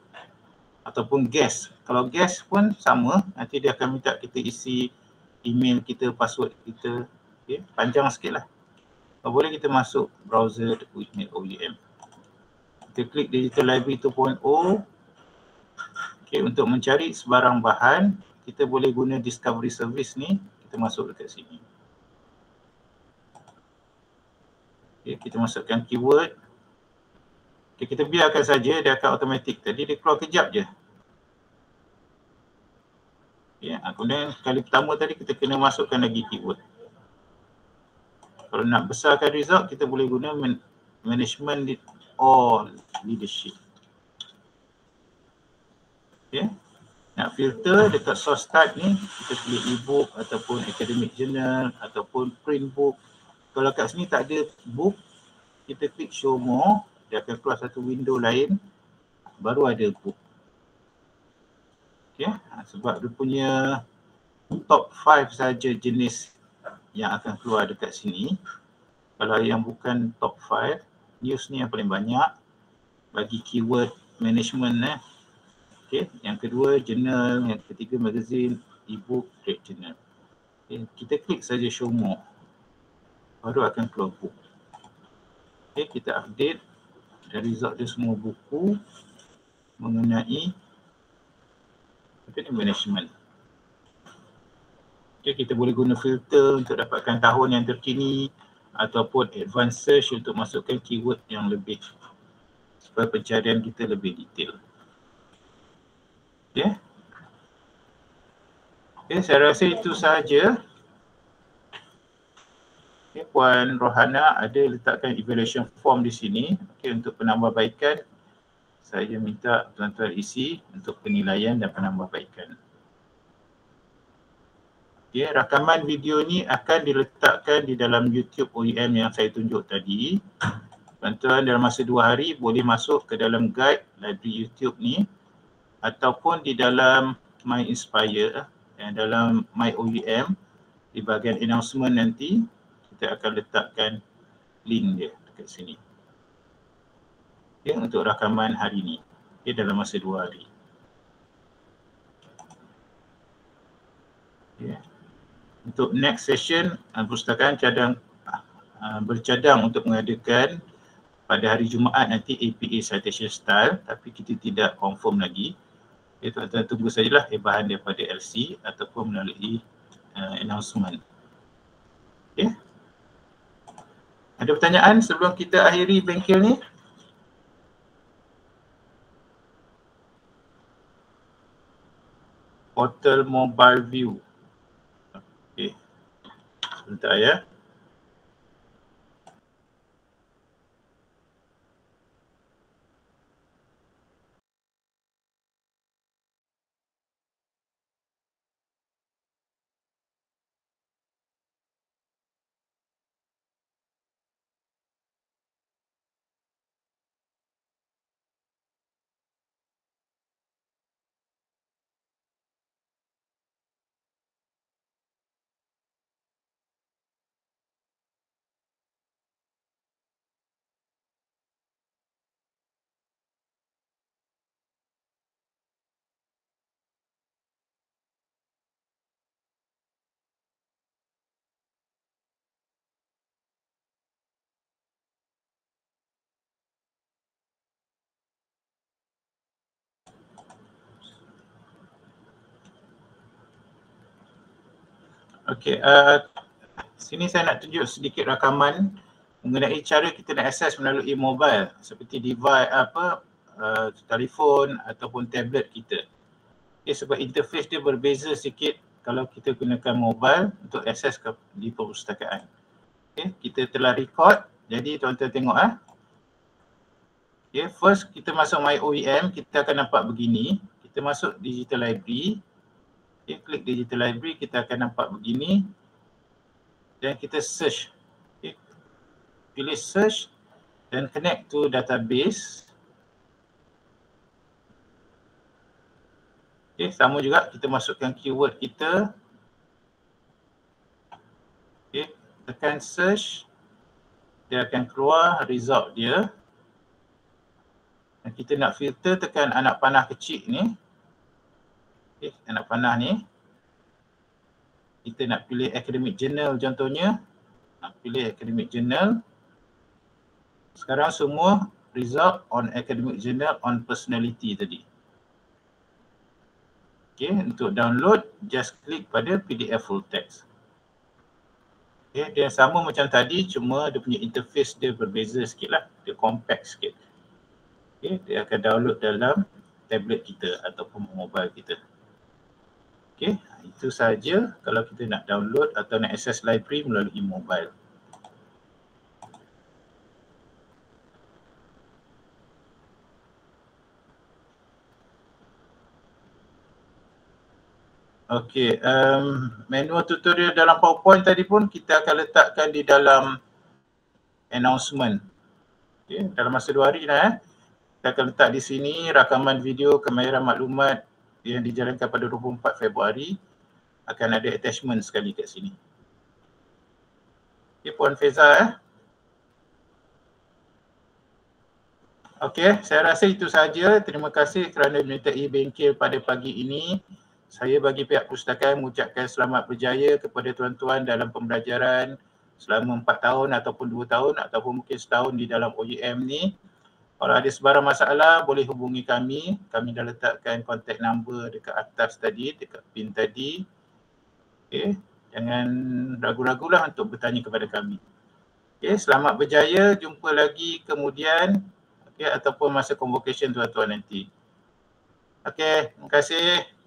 ataupun guess. Kalau guess pun sama, nanti dia akan minta kita isi email kita, password kita. Okay, panjang sikit lah. Kalau boleh kita masuk browser email OUM. Kita klik digital library 2.0. Okay, untuk mencari sebarang bahan, kita boleh guna discovery service ni, kita masuk dekat sini. Okay, kita masukkan keyword. Okay, kita biarkan saja, dia akan automatik. Tadi dia keluar kejap je. Okay, kemudian kali pertama tadi kita kena masukkan lagi keyword. Kalau nak besarkan result, kita boleh guna management or leadership. Okay. Nak filter dekat source type ni, kita pilih e-book ataupun academic journal ataupun print book. Kalau kat sini tak ada book, kita klik show more, dia akan keluar satu window lain, baru ada book. Okay. Sebab dia punya top 5 saja jenis yang akan keluar dekat sini. Kalau yang bukan top 5, news ni yang paling banyak, bagi keyword management. Okay. Yang kedua journal, yang ketiga magazine, e-book, trade journal. Okay. Kita klik saja show more, baru akan keluar book. Okay. Kita update dan result dia semua buku mengenai management. Okay. Kita boleh guna filter untuk dapatkan tahun yang terkini ataupun advanced search untuk masukkan keyword yang lebih supaya pencarian kita lebih detail. Okay. Okay, saya rasa itu sahaja. Okay, Puan Rohana ada letakkan evaluation form di sini. Okay, untuk penambahbaikan, saya minta tuan-tuan isi untuk penilaian dan penambahbaikan. Okay, rakaman video ni akan diletakkan di dalam YouTube OUM yang saya tunjuk tadi. Tuan-tuan dalam masa 2 hari boleh masuk ke dalam guide library YouTube ni ataupun di dalam My Inspire dan dalam My OUM di bahagian announcement nanti kita akan letakkan link dia dekat sini. Okay, untuk rakaman hari ni, okay, dalam masa 2 hari. Okay. Untuk next session, perpustakaan bercadang untuk mengadakan pada hari Jumaat nanti APA Citation Style, tapi kita tidak confirm lagi. Okay, tuan-tuan tunggu sajalah bahan daripada LC ataupun melalui announcement. Okay. Ada pertanyaan sebelum kita akhiri bengkel ni? Portal Mobile View. Okay. Sebentar ya. Okey, sini saya nak tunjuk sedikit rakaman mengenai cara kita nak akses melalui mobile seperti device telefon ataupun tablet kita. Okay, sebab interface dia berbeza sikit kalau kita gunakan mobile untuk akses di perpustakaan. Okay, kita telah record, jadi tuan-tuan tengok Okay, first kita masuk My OUM, kita akan nampak begini. Kita masuk Digital Library. Okay, klik Digital Library, kita akan nampak begini. Dan kita search. Okay, pilih search dan connect to database. Okay, sama juga kita masukkan keyword kita. Okay, tekan search. Dia akan keluar result dia. Dan kita nak filter, tekan anak panah kecil ni. Okay, anak panah ni. Kita nak pilih academic journal contohnya. Nak pilih academic journal. Sekarang semua result on academic journal on personality tadi. Okay, untuk download just klik pada PDF full text. Okay, dia sama macam tadi, cuma dia punya interface dia berbeza sikit lah, dia compact sikit. Okay, dia akan download dalam tablet kita ataupun mobile kita. Okay, itu saja kalau kita nak download atau nak access library melalui mobile. Okey, manual tutorial dalam PowerPoint tadi pun kita akan letakkan di dalam announcement. Okay, dalam masa 2 hari dah. Kita akan letak di sini rakaman video kemahiran maklumat yang dijalankan pada 24 Februari. Akan ada attachment sekali kat sini. Okay, Puan Feza. Okey, saya rasa itu sahaja. Terima kasih kerana menyertai bengkel pada pagi ini. Saya bagi pihak pustakaan mengucapkan selamat berjaya kepada tuan-tuan dalam pembelajaran selama 4 tahun ataupun 2 tahun ataupun mungkin setahun di dalam OUM ni. Kalau ada sebarang masalah boleh hubungi kami. Kami dah letakkan contact number dekat atas tadi, dekat pin tadi. Okey, jangan ragu-ragulah untuk bertanya kepada kami. Okey, selamat berjaya. Jumpa lagi kemudian, okey, ataupun masa convocation tuan-tuan nanti. Okey, terima kasih.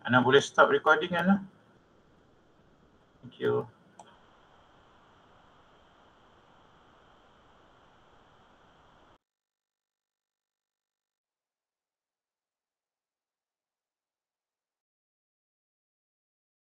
Ana boleh stop recording Ana? Thank you.